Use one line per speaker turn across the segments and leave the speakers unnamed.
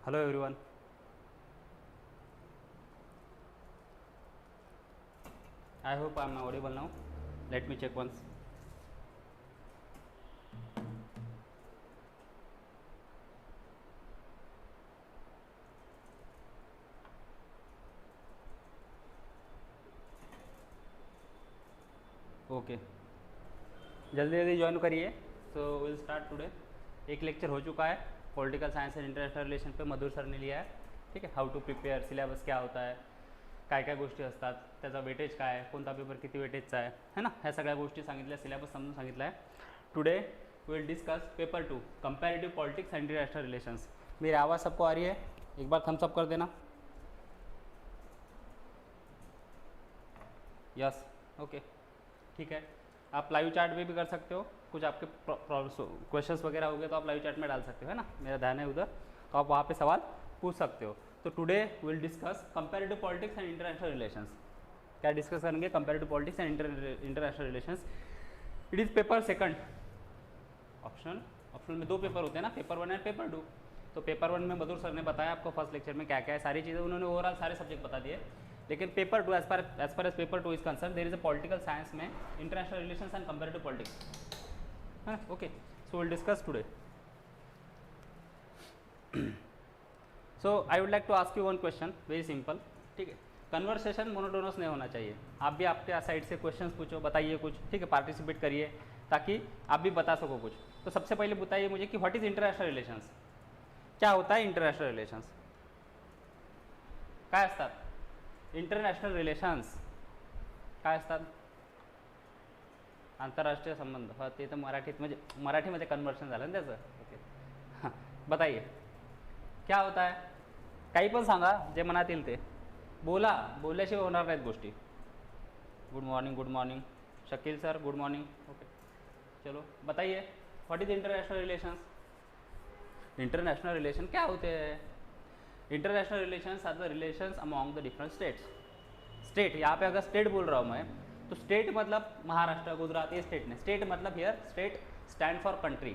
Hello everyone. I hope I am audible now. Let me check once. Okay, जल्दी जल्दी join करिए. So will start today. एक lecture हो चुका है political science and international relation पे मधुर सरने लिहा आहे. ठीक आहे. हाऊ टू प्रिपेअर, सिलेबस क्या होता है, काय काय गोष्टी असतात, त्याचा वेटेज काय आहे, कोणता पेपर किती वेटेजचा आहे, है ना. ह्या सगळ्या गोष्टी सांगितल्या, सिलेबस समजून सांगितला आहे. Today will discuss paper 2 comparative politics and international relations. मेरी आवाज़ सबको आ रही है? एक बार थम्स अप कर देना. यस, ओके, ठीक है. आप लाइव चैट में भी कर सकते हो. कुछ आपके क्वेश्चंस वगैरह हो गए तो आप लाइव चैट में डाल सकते हो, है ना. मेरा ध्यान है उधर, तो आप वहाँ पे सवाल पूछ सकते हो. तो today will discuss comparative politics and international relations. क्या डिस्कस करेंगे? Comparative politics and international relations. It is paper second. Optional में 2 पेपर होते हैं ना, पेपर 1 एंड पेपर 2. तो पेपर 1 में मधुर सर ने बताया आपको फर्स्ट लेक्चर में क्या क्या है, सारी चीज़ें उन्होंने ओवरऑल सारे सब्जेक्ट बता दिए. लेकिन paper 2 as far as paper 2 is concern, there is a political science में international relations and comparative politics. हाँ, okay. So will discuss today. So I would like to ask you one question, very simple. ठीक है. Conversation monotonous नहीं होना चाहिए. आप भी आपके साइड से क्वेश्चंस पूछो, बताइए कुछ. ठीक है, पार्टिसिपेट करिए ताकि आप भी बता सको कुछ. तो सबसे पहले बताइए मुझे कि व्हाट इज इंटरनेशनल रिलेशंस. क्या होता है इंटरनेशनल रिलेशंस? काय असतात इंटरनॅशनल रिलेशन्स? काय असतात? आंतरराष्ट्रीय संबंध. हा, ते तर मराठीत म्हणजे मराठीमध्ये कन्वर्शन झालं ना त्याचं. ओके, हां, बताइए क्या होता है. काही पण सांगा, जे मनात येईल ते बोला. बोलल्याशिवाय होणार नाहीत गोष्टी. Good morning, good morning Shakeel sir, good morning. Okay, चलो बताइए what is international relations. International relation क्या होते हैं? International relations are the relations among the different states. State, यहाँ पे अगर स्टेट बोल रहा हूँ मैं, तो स्टेट मतलब महाराष्ट्र, गुजरात, ये स्टेट नहीं. स्टेट मतलब here state stand for country.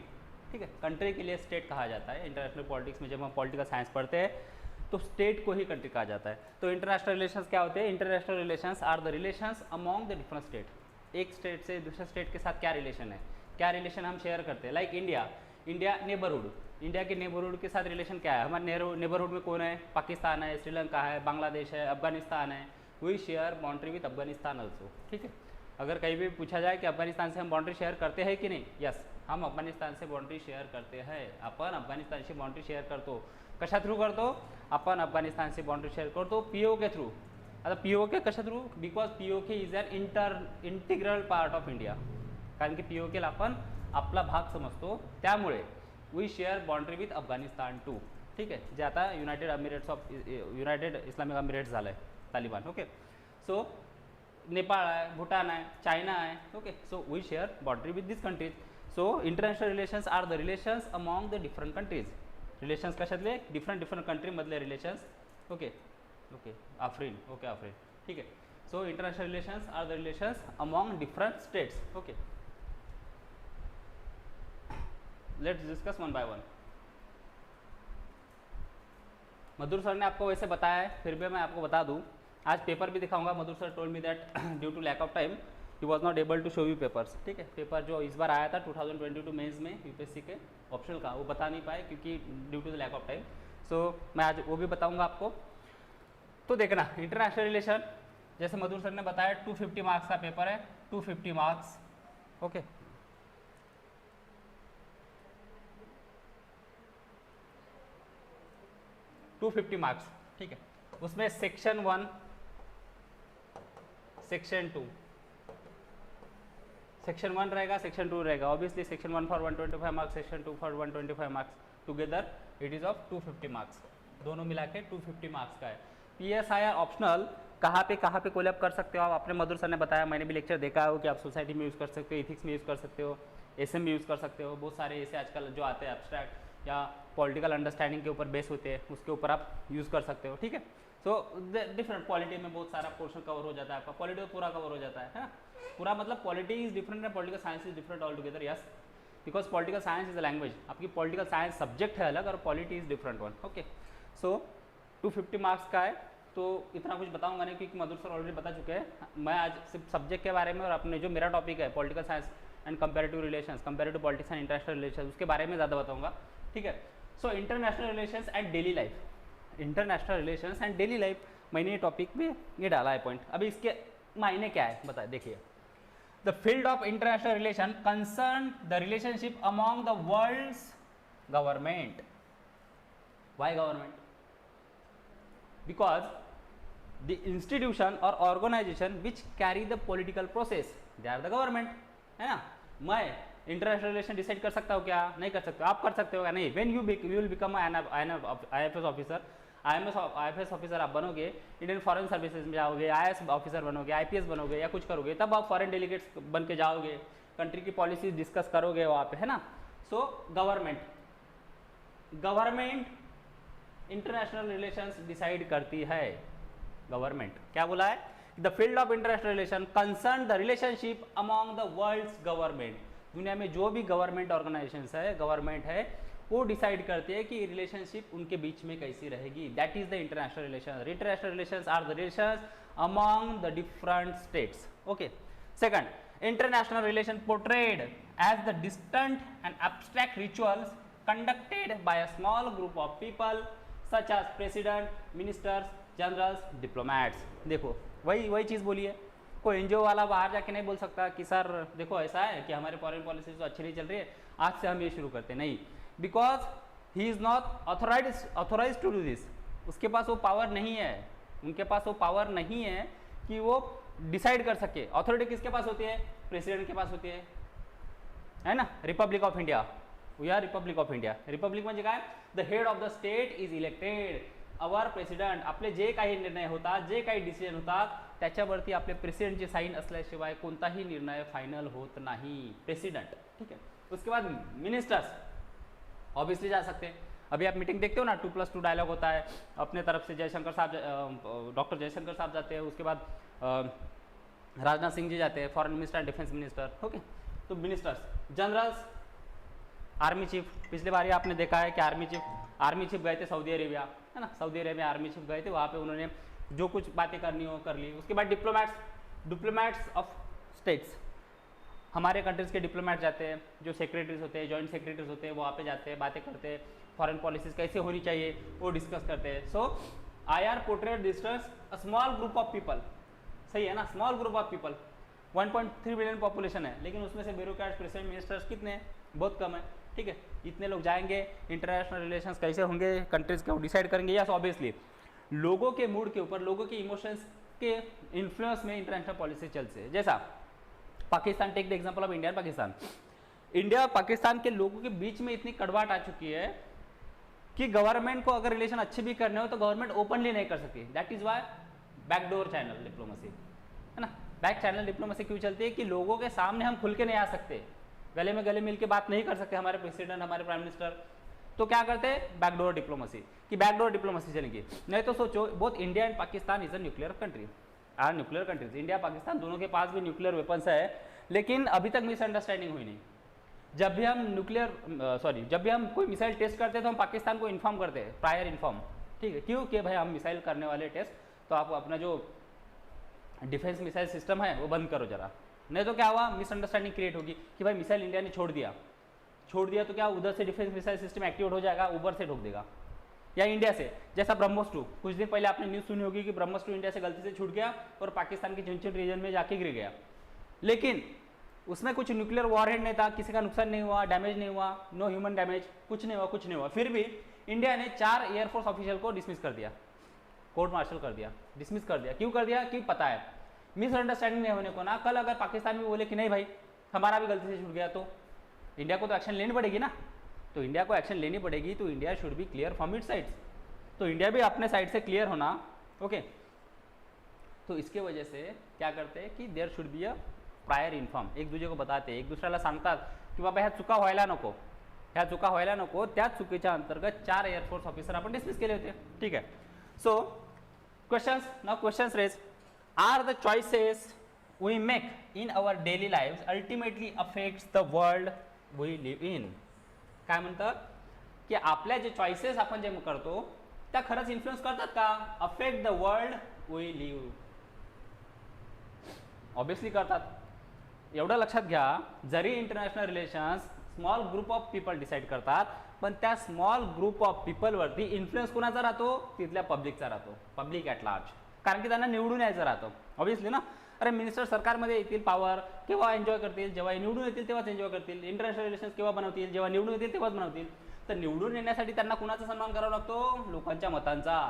ठीक है, कंट्री के लिए स्टेट कहा जाता है. इंटरनेशनल पॉलिटिक्स में जब हम पॉलिटिकल साइंस पढ़ते हैं तो स्टेट को ही कंट्री कहा जाता है. तो इंटरनेशनल रिलेशंस क्या होते हैं? International relations are the relations among the different state. एक स्टेट से दूसरे स्टेट के साथ क्या रिलेशन है, क्या रिलेशन हम शेयर करते हैं. Like India, India neighbourhood. India के नेबरहुड के साथ रिलेशन क्या है? हमारे नेबरहुड में कौन है? पाकिस्तान है, श्रीलंका है, बांग्लादेश है, अफगानिस्तान है. We share boundary with Afghanistan also. ठीक है. अगर कहीं भी पूछा जाए कि अफगानिस्तान से हम बाउंड्री शेयर करते हैं कि नहीं, यस, हम अफगानिस्तान से बाउंड्री शेयर करते हैं. आपण अफगानिस्तानशी बाउंड्री शेअर करतो. कशा थ्रू करतो? आपण अफगानिस्तानशी बाउंड्री शेअर करतो पीओके थ्रू. आता पीओके कशा through? Because POK is an integral part of India. कारण की पीओकेला आपण आपला भाग समजतो, त्यामुळे we share boundary with Afghanistan too. ठीक आहे, जे आता युनायटेड इस्लामिक अमिरेट्स झालं आहे, तालिबान. ओके. सो नेपाळ आहे, भूटान आहे, चायना आहे. Okay. So we share boundary with this countries. So international relations are the relations among the different countries. Relations कशातले? डिफरंट कंट्रीमधले relations. Okay, okay, Afreen. Okay, Afreen. ठीक आहे. So international relations are the relations among different states. Okay, let's discuss one by one. Madhur sir ने आपको वैसे बताया है, फिर भी मैं आपको बता दूं, आज पेपर भी दिखाऊंगा. Madhur sir told me that due to lack of time he was not able to show you papers. ठीक है, पेपर जो इस बार आया था 2022 मेंस में यूपीएससी के ऑप्शनल का, वो बता नहीं पाए क्योंकि due to the lack of time. So मैं आज वो भी बताऊंगा आपको. तो देखना, इंटरनेशनल रिलेशन जैसे मधुर सर ने बताया 250 मार्क्स का पेपर है. 250 मार्क्स. ओके. 250 मार्क्स. ठीक है. उसमें सेक्शन 1, सेक्शन 2, सेक्शन 1 रहेगा, सेक्शन 2 रहेगा. Obviously section 1 for 125 marks, section 2 for 125 marks. Together it is of 250 marks. दोनों मिला के 250 मार्क्स का है. PSIR ऑप्शनल कहाँ पे कोलैब कर सकते हो आप? आपने मधुर सर ने बताया, मैंने भी लेक्चर देखा हो कि आप सोसाइटी में यूज़ कर सकते हो, इथिक्स में यूज़ कर सकते हो, SM में यूज़ कर सकते हो. बहुत सारे ऐसे आजकल जो आते हैं एब्स्ट्रैक्ट या पॉलिटिकल अंडरस्टैंडिंग के ऊपर बेस होते हैं, उसके ऊपर आप यूज़ कर सकते हो. ठीक है. सो डिफरेंट पॉलिटी में बहुत सारा पोर्शन कवर हो जाता है आपका. पॉलिटी पूरा कवर हो जाता है ना. पूरा मतलब polity is different end political science is different all together. Yes, because political science is a language. आपकी पॉलिटिकल साइंस सब्जेक्ट है अलग और polity is different one. Okay. So 250 marks का है, तो इतना कुछ बताऊंगा नहीं क्योंकि मधुर सर ऑलरेडी बता चुके हैं। मैं आज सिर्फ सब्जेक्ट के बारे में और अपने जो मेरा टॉपिक है political science and comparative relations, comparative politics and international relations, उसके बारे में ज़्यादा बताऊंगा, ठीक है। So international relations and daily life, international relations and daily life, मैंने ये टॉपिक में ये डाला है पॉइंट। अभी इसके मायने क्या है बताए, देखिए। The field of international relation concern the relationship among the world's government. Why government? Because the institution और organization which carry the political process they are the government, है ना। मैं इंटरनेशनल रिलेशन डिसाइड कर सकता हूँ क्या? नहीं कर सकते। आप कर सकते हो क्या? नहीं। When you will become IAS officer, IAS officer आप बनोगे, इंडियन फॉरेन सर्विसेज में जाओगे, IAS ऑफिसर बनोगे, IPS बनोगे या कुछ करोगे, तब आप फॉरेन डेलीगेट्स बन के जाओगे, कंट्री की पॉलिसी डिस्कस करोगे वहाँ पे, है ना। So government international relations decide करती है। गवर्नमेंट क्या बोला है? The field of international relation concern the relationship among the world's government. दुनिया में जो भी गवर्नमेंट ऑर्गेनाइजेशंस है, गवर्नमेंट है, वो डिसाइड करते हैं कि रिलेशनशिप उनके बीच में कैसी रहेगी। That is the international relation. International relations are the relations among the different states. Okay. Second, international relation portrayed as the distant and abstract rituals conducted by a small group of people such as president, ministers, generals, diplomats। देखो वही चीज़ बोली है। कोई NGO वाला बाहर जाके नहीं बोल सकता कि सर देखो ऐसा है कि हमारे फॉरेन पॉलिसी तो अच्छी नहीं चल रही है, आज से हम ये शुरू करते नहीं, because he is not authorise to do this. उसके पास वो पावर नहीं है, उनके पास वो पावर नहीं है कि वो डिसाइड कर सके। अथॉरिटी किसके पास होती है? प्रेसिडेंट के पास होती है ना। Republic of India, we are republic of India. Republic म्हणजे काय? The head of the state is elected, our president. आपले जे काही निर्णय होतात, जे काही डिसिजन होतात, त्याच्यावरती आपले प्रेसिडेंटची साइन असल्याशिवाय कोणताही निर्णय फाइनल होत नाही। प्रेसिडेंट, ठीक है। उसके बाद मिनिस्टर्स ऑब्वियसली जा सकते हैं। अभी आप मीटिंग देखते हो ना, 2+2 डायलॉग होता है, अपने तरफ से जयशंकर साहब, डॉक्टर जयशंकर साहब जाते हैं, उसके बाद राजनाथ सिंह जी जाते हैं, foreign minister, defence minister, okay. तो मिनिस्टर्स, जनरल्स, आर्मी चीफ। पिछली बार आपने देखा है कि आर्मी चीफ गए थे सऊदी अरेबिया, है ना। सऊदी अरेबिया आर्मी चीफ गए थे, वहाँ पे उन्होंने जो कुछ बातें करनी हो कर ली। उसके बाद डिप्लोमैट्स ऑफ स्टेट्स, हमारे कंट्रीज़ के डिप्लोमैट जाते हैं, जो सेक्रेटरीज होते हैं, जॉइंट सेक्रेटरीज होते हैं, वो वहाँ पे जाते हैं, बातें करते हैं, फॉरेन पॉलिसीज कैसे होनी चाहिए वो डिस्कस करते हैं। So IR portrait discuss a small group of people, सही है ना, small group of people. 1.3 billion population है, लेकिन उसमें से ब्यूरोक्रेट्स, प्रेसिडेंट, मिनिस्टर्स कितने हैं? बहुत कम है, ठीक है। इतने लोग जाएंगे, इंटरनेशनल रिलेशंस कैसे होंगे, कंट्रीज को डिसाइड करेंगे। यस, ऑब्वियसली लोगों के मूड के ऊपर, लोगों के इमोशंस के इन्फ्लुएंस में इंटरनेशनल पॉलिसी चलती है। जैसा Pakistan, take the example of India and Pakistan. India Pakistan के लोगों के बीच में इतनी कड़वाहट आ चुकी है कि गवर्नमेंट को अगर रिलेशन अच्छे भी करने हो तो गवर्नमेंट ओपनली नहीं कर सकती। That is why backdoor channel diplomacy, है ना। बैक चैनल डिप्लोमेसी क्यों चलती है? कि लोगों के सामने हम खुल के नहीं आ सकते, गले में गले मिल के बात नहीं कर सकते हमारे प्रेसिडेंट, हमारे प्राइम मिनिस्टर, तो क्या करते हैं? Backdoor diplomacy. कि बैकडोर डिप्लोमेसी चलेगी। नहीं तो सोचो, both India and Pakistan is a nuclear country, are nuclear countries. India Pakistan दोनों के पास भी न्यूक्लियर वेपन्स है, लेकिन अभी तक मिसअंडरस्टैंडिंग हुई नहीं। जब भी हम कोई मिसाइल टेस्ट करते हैं तो हम पाकिस्तान को इन्फॉर्म करते हैं, प्रायर इन्फॉर्म, ठीक है। क्यों? कि भाई हम मिसाइल करने वाले टेस्ट, तो आप अपना जो डिफेंस मिसाइल सिस्टम है वो बंद करो जरा। नहीं तो क्या हुआ? मिसअंडरस्टैंडिंग क्रिएट होगी कि भाई मिसाइल इंडिया ने छोड़ दिया तो क्या उधर से डिफेंस मिसाइल सिस्टम एक्टिवेट हो जाएगा, ऊपर से ठोक देगा। या इंडिया से, जैसा ब्रह्मोस 2, कुछ दिन पहले आपने न्यूज़ सुनी होगी कि ब्रह्मोस 2 इंडिया से गलती से छूट गया और पाकिस्तान के चिनचिन रीजन में जाके गिर गया, लेकिन उसमें कुछ न्यूक्लियर वॉरहेड नहीं था, किसी का नुकसान नहीं हुआ, डैमेज नहीं हुआ, नो ह्यूमन डैमेज, कुछ नहीं हुआ। फिर भी इंडिया ने 4 एयरफोर्स ऑफिशियल को डिसमिस कर दिया, कोर्ट मार्शल कर दिया, डिसमिस कर दिया। क्यों कर दिया? क्योंकि पता है मिसअंडरस्टैंडिंग नहीं होने को ना। कल अगर पाकिस्तान में बोले कि नहीं भाई हमारा भी गलती से छूट गया, तो इंडिया को तो एक्शन लेनी पड़ेगी ना। तो इंडिया को एक्शन लेनी पड़ेगी, तो India should be clear from it sides. तो इंडिया भी अपने साइड से क्लियर होना, ओके। तो इसके वजह से क्या करते हैं कि there should be a prior inform, एक दूसरे को बताते, एक दुसऱ्याला सांगतात की बाबा ह्या चुका व्हायला नको, त्या चुकीच्या अंतर्गत 4 एअरफोर्स ऑफिसर आपण डिसमिस केले होते, ठीक आहे। So questions raise, are the choices we make in our daily live ultimately affects the world we live in. काय म्हणतात की आपल्या जे चॉईसेस आपण जे करतो त्या खरंच इन्फ्लुएन्स करतात का? Affect the world we live. Obviously करतात. एवढं लक्षात घ्या, जरी international relations small group of people decide करतात, पण त्या स्मॉल ग्रुप ऑफ पीपलवरती इन्फ्लुएन्स कुणाचा राहतो? तिथल्या पब्लिकचा राहतो, पब्लिक ॲट लार्ज. कारण की त्यांना निवडून यायचं राहतं ऑब्विसली ना. अरे मिनिस्टर सरकारमध्ये येतील, पॉवर केव्हा एन्जॉय करतील? जेव्हा निवडून येतील तेव्हाच एन्जॉय करतील. इंटरनॅशनल रिलेशन्स केव्हा बनवतील? जेव्हा निवडून येतील तेव्हाच बनवतील. तर निवडून येण्यासाठी त्यांना कुणाचा सन्मान करावा लागतो? लोकांच्या मतांचा.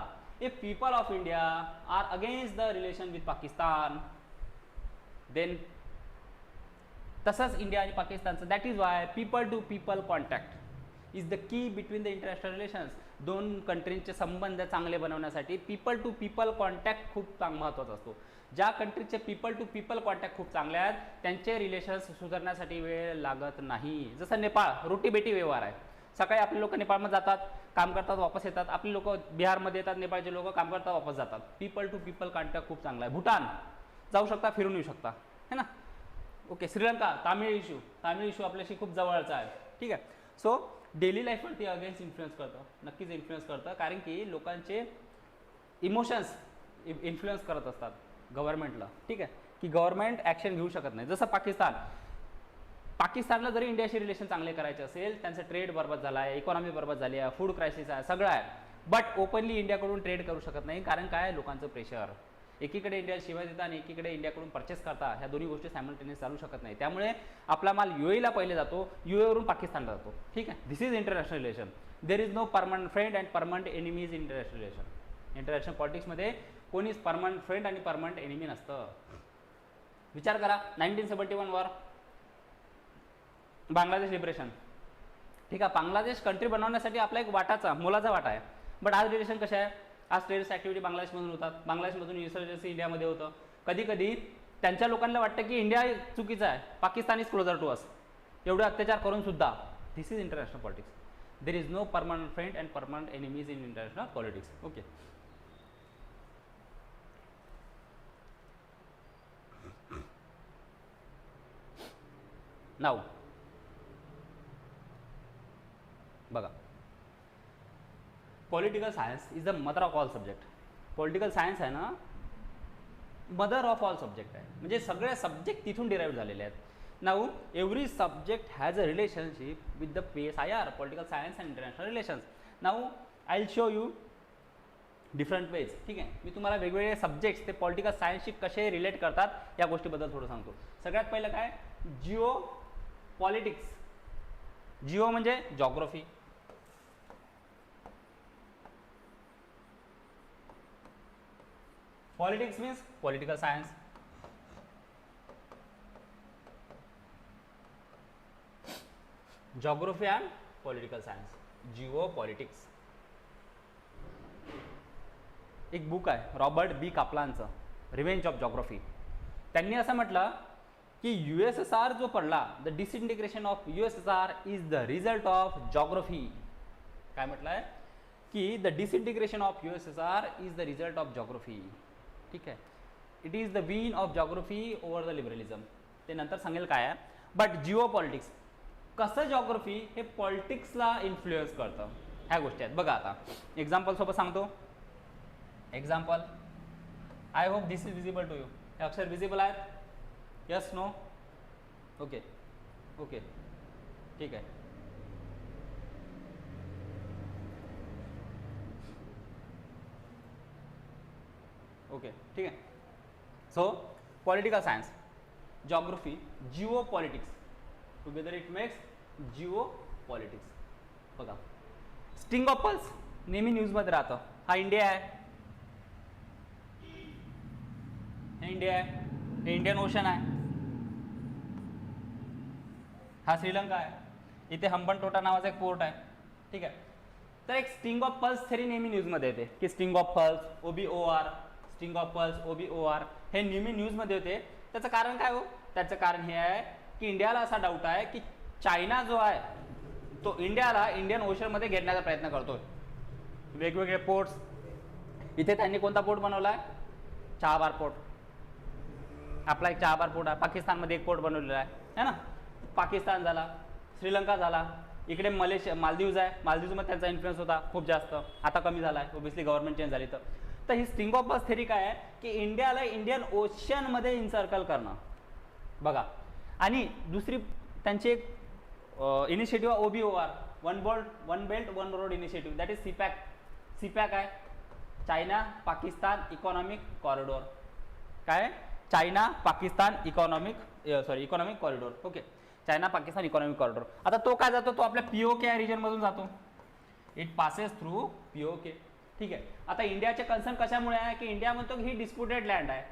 If people of India are against the relation with Pakistan, then तसंच इंडिया आणि पाकिस्तानचं. That is why people to people contact is the key between the international relations. दोन कंट्रींचे संबंध चांगले बनवण्यासाठी पीपल टू पीपल कॉन्टॅक्ट खूप महत्त्वाचा असतो. ज्या कंट्रीचे पीपल टू पीपल कॉन्टॅक्ट खूप चांगले आहेत त्यांचे रिलेशन्स सुधारण्यासाठी वेळ लागत नाही. जसं नेपाळ रोटीबेटी व्यवहार आहे. सकाळी आपले लोक नेपाळमध्ये जातात, काम करतात, वापस येतात. आपले लोक बिहारमध्ये येतात, नेपाळचे लोक काम करतात, वापस जातात. पीपल टू पीपल कॉन्टॅक्ट खूप चांगला आहे. भूटान जाऊ शकता, फिरून येऊ शकता, है ना. ओके. श्रीलंका तामिळ इशू आपल्याशी खूप जवळचा आहे. ठीक आहे. सो डेली लाईफवरती अगेन्स्ट इन्फ्लुएन्स करतं, नक्कीच इन्फ्लुएन्स करतं. कारण की लोकांचे इमोशन्स इन्फ्लुएन्स करत असतात गव्हर्नमेंटला. ठीक आहे. की गव्हर्नमेंट ॲक्शन घेऊ शकत नाही. जसं पाकिस्तानला जरी इंडियाशी रिलेशन चांगले करायचे असेल, त्यांचं ट्रेड बरबाद झाला आहे, इकॉनॉमी बरबाद झाली आहे, फूड क्रायसिस आहे, सगळं आहे. बट ओपनली इंडियाकडून ट्रेड करू शकत नाही. कारण काय? लोकांचं प्रेशर. एकीकडे इंडिया शिवाय देतात आणि एकीकडे इंडियाकडून परचेस करता. ह्या दोन्ही गोष्टी सायमल्टेनियस चालू शकत नाही. त्यामुळे आपला माल UAEला पहिले जातो, UAEवरून पाकिस्तानला जातो. ठीक आहे. This is international relation. There is no permanent friend and permanent enemies in international relation. International पॉलिटिक्समध्ये कोणीच परमनंट फ्रेंड आणि परमनंट एनिमी नसतं. विचार करा 1971 वर बांगलादेश लिबरेशन. ठीक आहे. बांगलादेश कंट्री बनवण्यासाठी आपला एक मोलाचा वाटा आहे. बट आज रिलेशन कशा आहे? आज टेररिस्ट ॲक्टिव्हिटी बांगलादेशमधून होतात, बांगलादेशमधून इन्सर्जन्सी इंडियामध्ये होतं. कधी कधी त्यांच्या लोकांना वाटतं की इंडिया चुकीचं आहे, Pakistan is closer to us. एवढे अत्याचार करून सुद्धा. This is international politics. There is no permanent friend and permanent enemies in international politics. Okay. नाव बघा, political science is the mother of all subject. Political science आहे ना, मदर ऑफ ऑल सब्जेक्ट आहे. म्हणजे सगळे सब्जेक्ट तिथून derive झालेले आहेत. Now every subject has a relationship with the PSIR, political science and international relations. Now I will show you different ways. ठीक आहे. मी तुम्हाला वेगवेगळे सब्जेक्ट्स ते पॉलिटिकल सायन्सशी कसे रिलेट करतात या गोष्टीबद्दल थोडं सांगतो. सगळ्यात पहिलं काय? जिओ पॉलिटिक्स. जिओ म्हणजे geography. Politics means political science. Geography and political science, geopolitics. एक बुक आहे रॉबर्ट B. कापलानचं, रिव्हेंज ऑफ जॉग्रफी. त्यांनी असं म्हटलं की USSR जो पडला, the disintegration of USSR is the result of geography. काय म्हटलं आहे? की the disintegration of USSR is the result of geography. ठीक आहे. It is the win of geography over the liberalism. ते नंतर सांगेल काय आहे. बट जिओ पॉलिटिक्स कसं जॉग्रफी हे पॉलिटिक्सला इन्फ्लुएन्स करतं, ह्या गोष्टी आहेत. बघा आता एक्झाम्पल सोबत सांगतो. Example, I hope this is visible to you. हे अक्षर विजिबल आहेत? Yes, no? Okay okay. ठीक आहे. ओके. ठीक आहे. So political science, geography, geo politics together it makes geo politics. बघा, स्टिंग ऑफ पल्स नेहमी न्यूजमध्ये राहतं. हा इंडिया आहे, हे इंडिया आहे, हे इंडियन ओशन आहे, हा श्रीलंका आहे, इथे हंबनटोटा नावाचा एक पोर्ट आहे. ठीक आहे. तर एक स्टिंग ऑफ पल्स थेरी नेहमी न्यूजमध्ये येते की sting of pulse, OBOR, sting of pulse, OBOR हे नेहमी न्यूजमध्ये होते. त्याचं कारण काय हो? त्याचं कारण हे आहे की इंडियाला असा डाऊट आहे की चायना जो आहे तो इंडियाला इंडियन ओशनमध्ये घेण्याचा प्रयत्न करतोय. वेगवेगळे पोर्ट्स, इथे त्यांनी कोणता पोर्ट बनवला आहे? चहाबार पोर्ट. आपला एक चहाबार पोर्ट आहे. पाकिस्तानमध्ये एक पोर्ट बनवलेला आहे ना. पाकिस्तान झाला, श्रीलंका झाला, इकडे मालदीव्ज आहे, मालदीव्जमध्ये त्यांचा इन्फ्लुएन्स होता खूप जास्त, आता कमी झाला आहे, ओबियसली गव्हर्नमेंट चेंज झाली. तर ही स्ट्रिंग ऑफ बस थेरी काय आहे की इंडियाला इंडियन ओशनमध्ये इन्सर्कल करणं बघा. आणि दुसरी त्यांची एक initiative OBOR, one belt one road initiative, that is CPEC. CPEC आहे चायना पाकिस्तान इकॉनॉमिक कॉरिडॉर. काय? China Pakistan economic corridor. Okay, China Pakistan economic corridor. आता तो काय जातो, तो आपल्या POK या रिजनमधून जातो. It passes through POK. ठीक आहे. आता इंडियाचे कन्सर्न कशामुळे आहे की इंडिया म्हणतो की ही डिस्प्युटेड लँड आहे,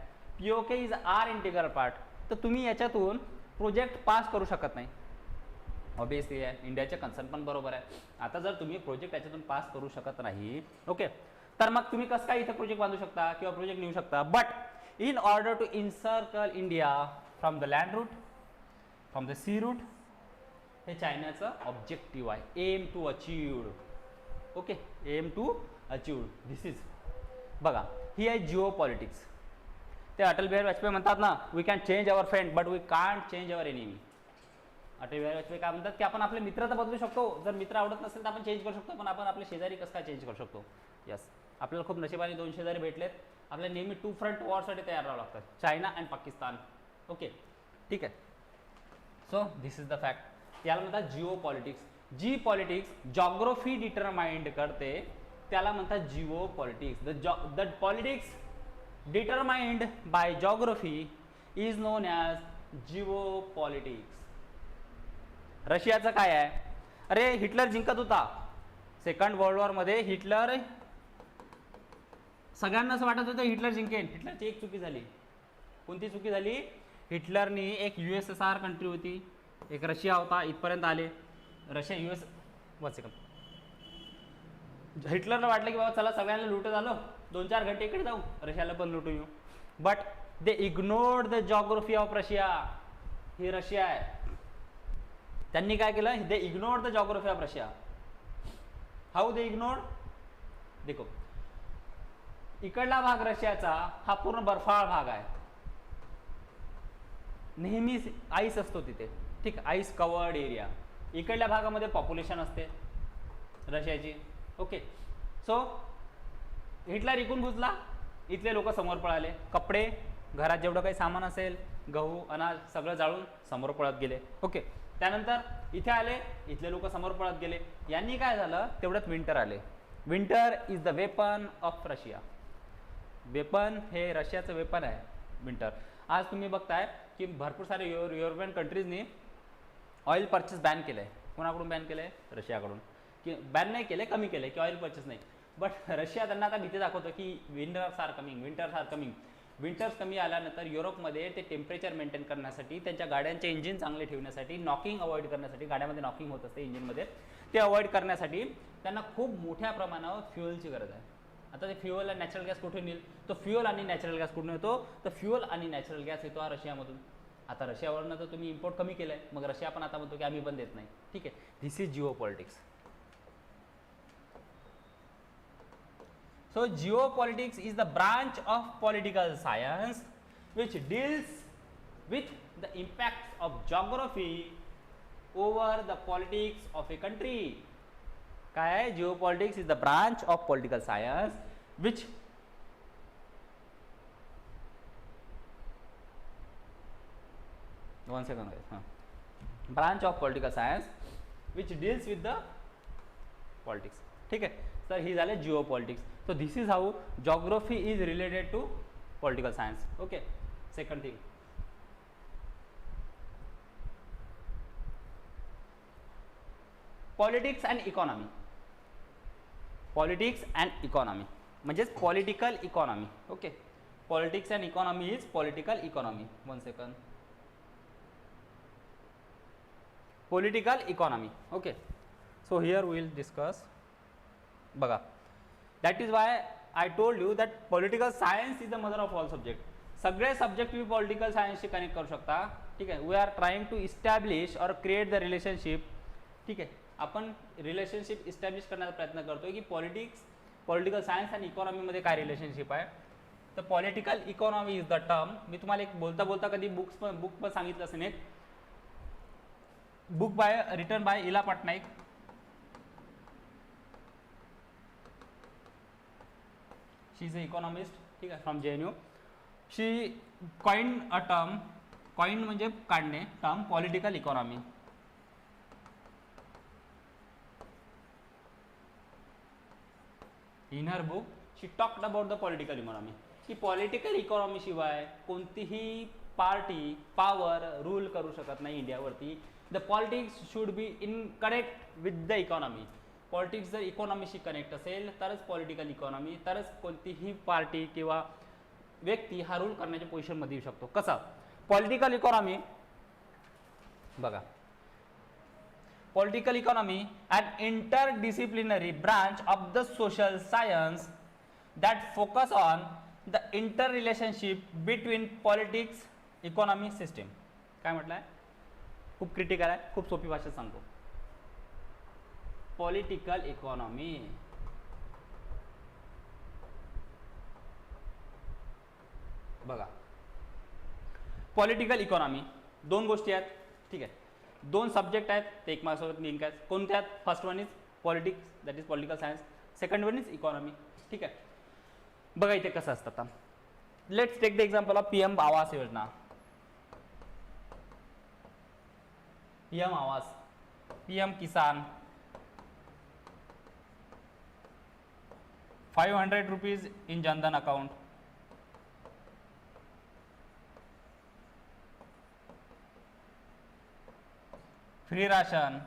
POK is our integral part. तर तुम्ही याच्यातून प्रोजेक्ट पास करू शकत नाही. ऑब्वियसली आहे, इंडियाचे कन्सर्न पण बरोबर आहे. आता जर तुम्ही प्रोजेक्ट याच्यातून पास करू शकत नाही, ओके, तर मग तुम्ही कसं काय इथे प्रोजेक्ट बांधू शकता किंवा प्रोजेक्ट नेऊ शकता. But in order to encircle India from the land route, from the sea route, हे चायनाचं ऑब्जेक्टिव्ह आहे, aim to achieved. Okay, aim to achieved. This is बघा, ही आहे जिओ पॉलिटिक्स. ते अटल बिहारी वाजपेयी म्हणतात ना, we can change our friend but we can't change our enemy. Atal Bihari Vajpayee काय म्हणतात की आपण आपले मित्र तर बदलू शकतो, जर मित्र आवडत नसेल तर आपण चेंज करू शकतो, पण आपण आपले शेजारी कसं काय चेंज करू शकतो. यस, आपल्याला खूप नशिबाने 2 शेजारी भेटलेत. आपल्याला नेहमी 2 फ्रंट वॉरसाठी तयार राहावं लागतं, चायना अँड पाकिस्तान. ओके, ठीक आहे. So this is the fact. याला म्हणतात जिओ पॉलिटिक्स. जी पॉलिटिक्स जॉग्राफी डिटरमाइंड करते त्याला म्हणतात geopolitics. The politics determined by geography is known as geopolitics. रशियाचं काय आहे, अरे हिटलर जिंकत होता सेकंड वर्ल्ड वॉरमध्ये. हिटलर, सगळ्यांना असं वाटत होतं हिटलर जिंकेन. हिटलरची एक चुकी झाली. कोणती चुकी झाली? हिटलरनी एक USSR कंट्री होती, एक रशिया होता, इथपर्यंत आले. Russia US, one second. हिटलरला वाटलं की बाबा चला सगळ्यांना लुटत आलो, 2-4 घंटे इकडे जाऊ, रशियाला पण लुटून येऊ. But they ignored the geography of Russia. ही रशिया आहे. त्यांनी काय केलं? They ignored the geography of Russia. How they ignored? देखो, इकडला भाग रशियाचा हा पूर्ण बर्फाळ भाग आहे, नेहमी आईस असतो तिथे. ठीक, आईस कवर्ड एरिया. इकडल्या भागामध्ये पॉप्युलेशन असते रशियाची. ओके, सो हिटलर इकून घुसला, इथले लोक समोर पळाले. कपडे, घरात जेवढं काही सामान असेल, गहू अनाज सगळं जाळून समोर पळत गेले. ओके, त्यानंतर इथे आले, इथले लोक समोर पळत गेले. यांनी काय झालं, तेवढ्यात विंटर आले. Winter is the weapon of Russia. Weapon हे रशियाचं वेपन आहे विंटर. आज तुम्ही बघताय की भरपूर सारे युरोपियन कंट्रीजनी ऑइल परचेस बॅन केलं आहे. कोणाकडून बॅन केलं आहे? रशियाकडून. की बॅन नाही केलं, कमी केलं की ऑइल परचेस नाही. बट रशिया त्यांना आता भीती दाखवतो की विंटर्स आर कमिंग. विंटर्स कमी आल्यानंतर युरोपमध्ये ते टेम्परेचर मेंटेन करण्यासाठी, त्यांच्या गाड्यांचे इंजिन चांगले ठेवण्यासाठी, नॉकिंग अवॉइड करण्यासाठी, गाड्यामध्ये नॉकिंग होत असते इंजिनमध्ये, ते अवॉइड करण्यासाठी त्यांना खूप मोठ्या प्रमाणावर फ्युएलची गरज आहे. आता ते फ्युएल आणि नॅचरल गॅस कुठून येईल? तो फ्युएल आणि नॅचरल गॅस कुठून येतो? तर फ्युएल आणि नॅचरल गॅस येतो हा रशियामधून. आता रशियावरनं तर तुम्ही इम्पोर्ट कमी केलं आहे, मग रशिया पण आता म्हणतो की आम्ही पण देत नाही. ठीक आहे, this is geopolitics. So geopolitics is the branch of political science which deals with the impacts of geography over the politics of a country. काय आहे? Geopolitics is the branch of political science which branch of political science which deals with the politics. ठीक आहे, तर ही झाले जिओपॉलिटिक्स. So this is how geography is related to political science. Okay, second thing, politics and economy. Politics and economy म्हणजेच political economy. Okay, politics and economy is political economy. One second. Political economy. Okay, so here we will discuss. बघा, that is why I told you that political science is the mother of all subject. सगळे subject तुम्ही political सायन्सशी connect करू शकता. ठीक आहे, we are trying to establish और create the relationship. ठीक आहे, आपण रिलेशनशिप इस्टॅब्लिश करण्याचा प्रयत्न करतोय की पॉलिटिकल सायन्स आणि इकॉनॉमीमध्ये काय रिलेशनशिप आहे. तर political economy is the term. मी तुम्हाला एक बोलता बोलता कधी बुक पण सांगितलं असेल. एक book written by Ila Patnaik. She is a economist, ठीक आहे, from JNU. She coined a term, coined म्हणजे काढणे, term political economy. In her book she talked about the political economy, की पॉलिटिकल इकॉनॉमी शिवाय कोणतीही पार्टी पॉवर रूल करू शकत नाही इंडियावरती. The politics should be in connect with the economy. Politics जर इकॉनॉमीशी कनेक्ट असेल तरच पॉलिटिकल इकॉनॉमी, तरच कोणतीही पार्टी किंवा व्यक्ती हा रूल करण्याच्या पोझिशनमध्ये येऊ शकतो. कसा? पॉलिटिकल इकॉनॉमी बघा, political economy an interdisciplinary branch of the social science that focus on the interrelationship between politics economy system. काय म्हटलंय? खूप क्रिटिकल आहे, खूप सोपी भाषेत सांगतो. पॉलिटिकल इकॉनॉमी बघा, पॉलिटिकल इकॉनॉमी दोन गोष्टी आहेत, ठीक आहे, दोन सब्जेक्ट आहेत, ते एक मार्क्ससोबत लिंक आहेत. कोणते आहेत? First one is politics, that is political science. Second one is economy, ठीक आहे. बघा इथे कसं असतं. आता let's take the example of PM Awas Yojana. PM Awas, PM Kisan, 500 rupees in Jan Dhan account. Free ration,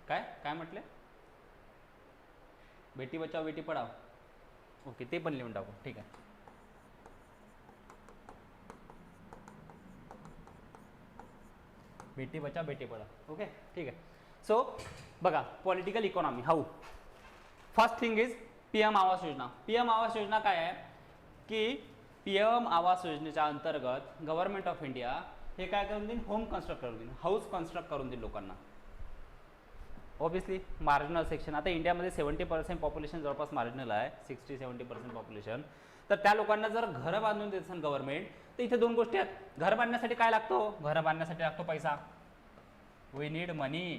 काय काय म्हटले? बेटी बचाओ बेटी पढाओ, ओके, ते पण लिहून टाकू, ठीक आहे. बेटी बचाओ बेटी पढाओ, ओके, ठीक आहे. सो बघा, political economy how. First thing is PM Awas Yojana. PM Awas योजना काय आहे की PM आवास योजनेच्या अंतर्गत गव्हर्नमेंट ऑफ इंडिया हे काय करून देईल? होम कन्स्ट्रक्ट करून देईल, हाऊस कन्स्ट्रक्ट करून देईल लोकांना. ऑब्विसली मार्जिनल सेक्शन, आता इंडियामध्ये 70% पॉप्युलेशन जवळपास मार्जिनल आहे, 60-70% पॉप्युलेशन. तर त्या लोकांना जर घरं बांधून देत असेल गव्हर्नमेंट, तर इथे दोन गोष्टी आहेत. घर बांधण्यासाठी काय लागतो? घर बांधण्यासाठी लागतो पैसा. We need money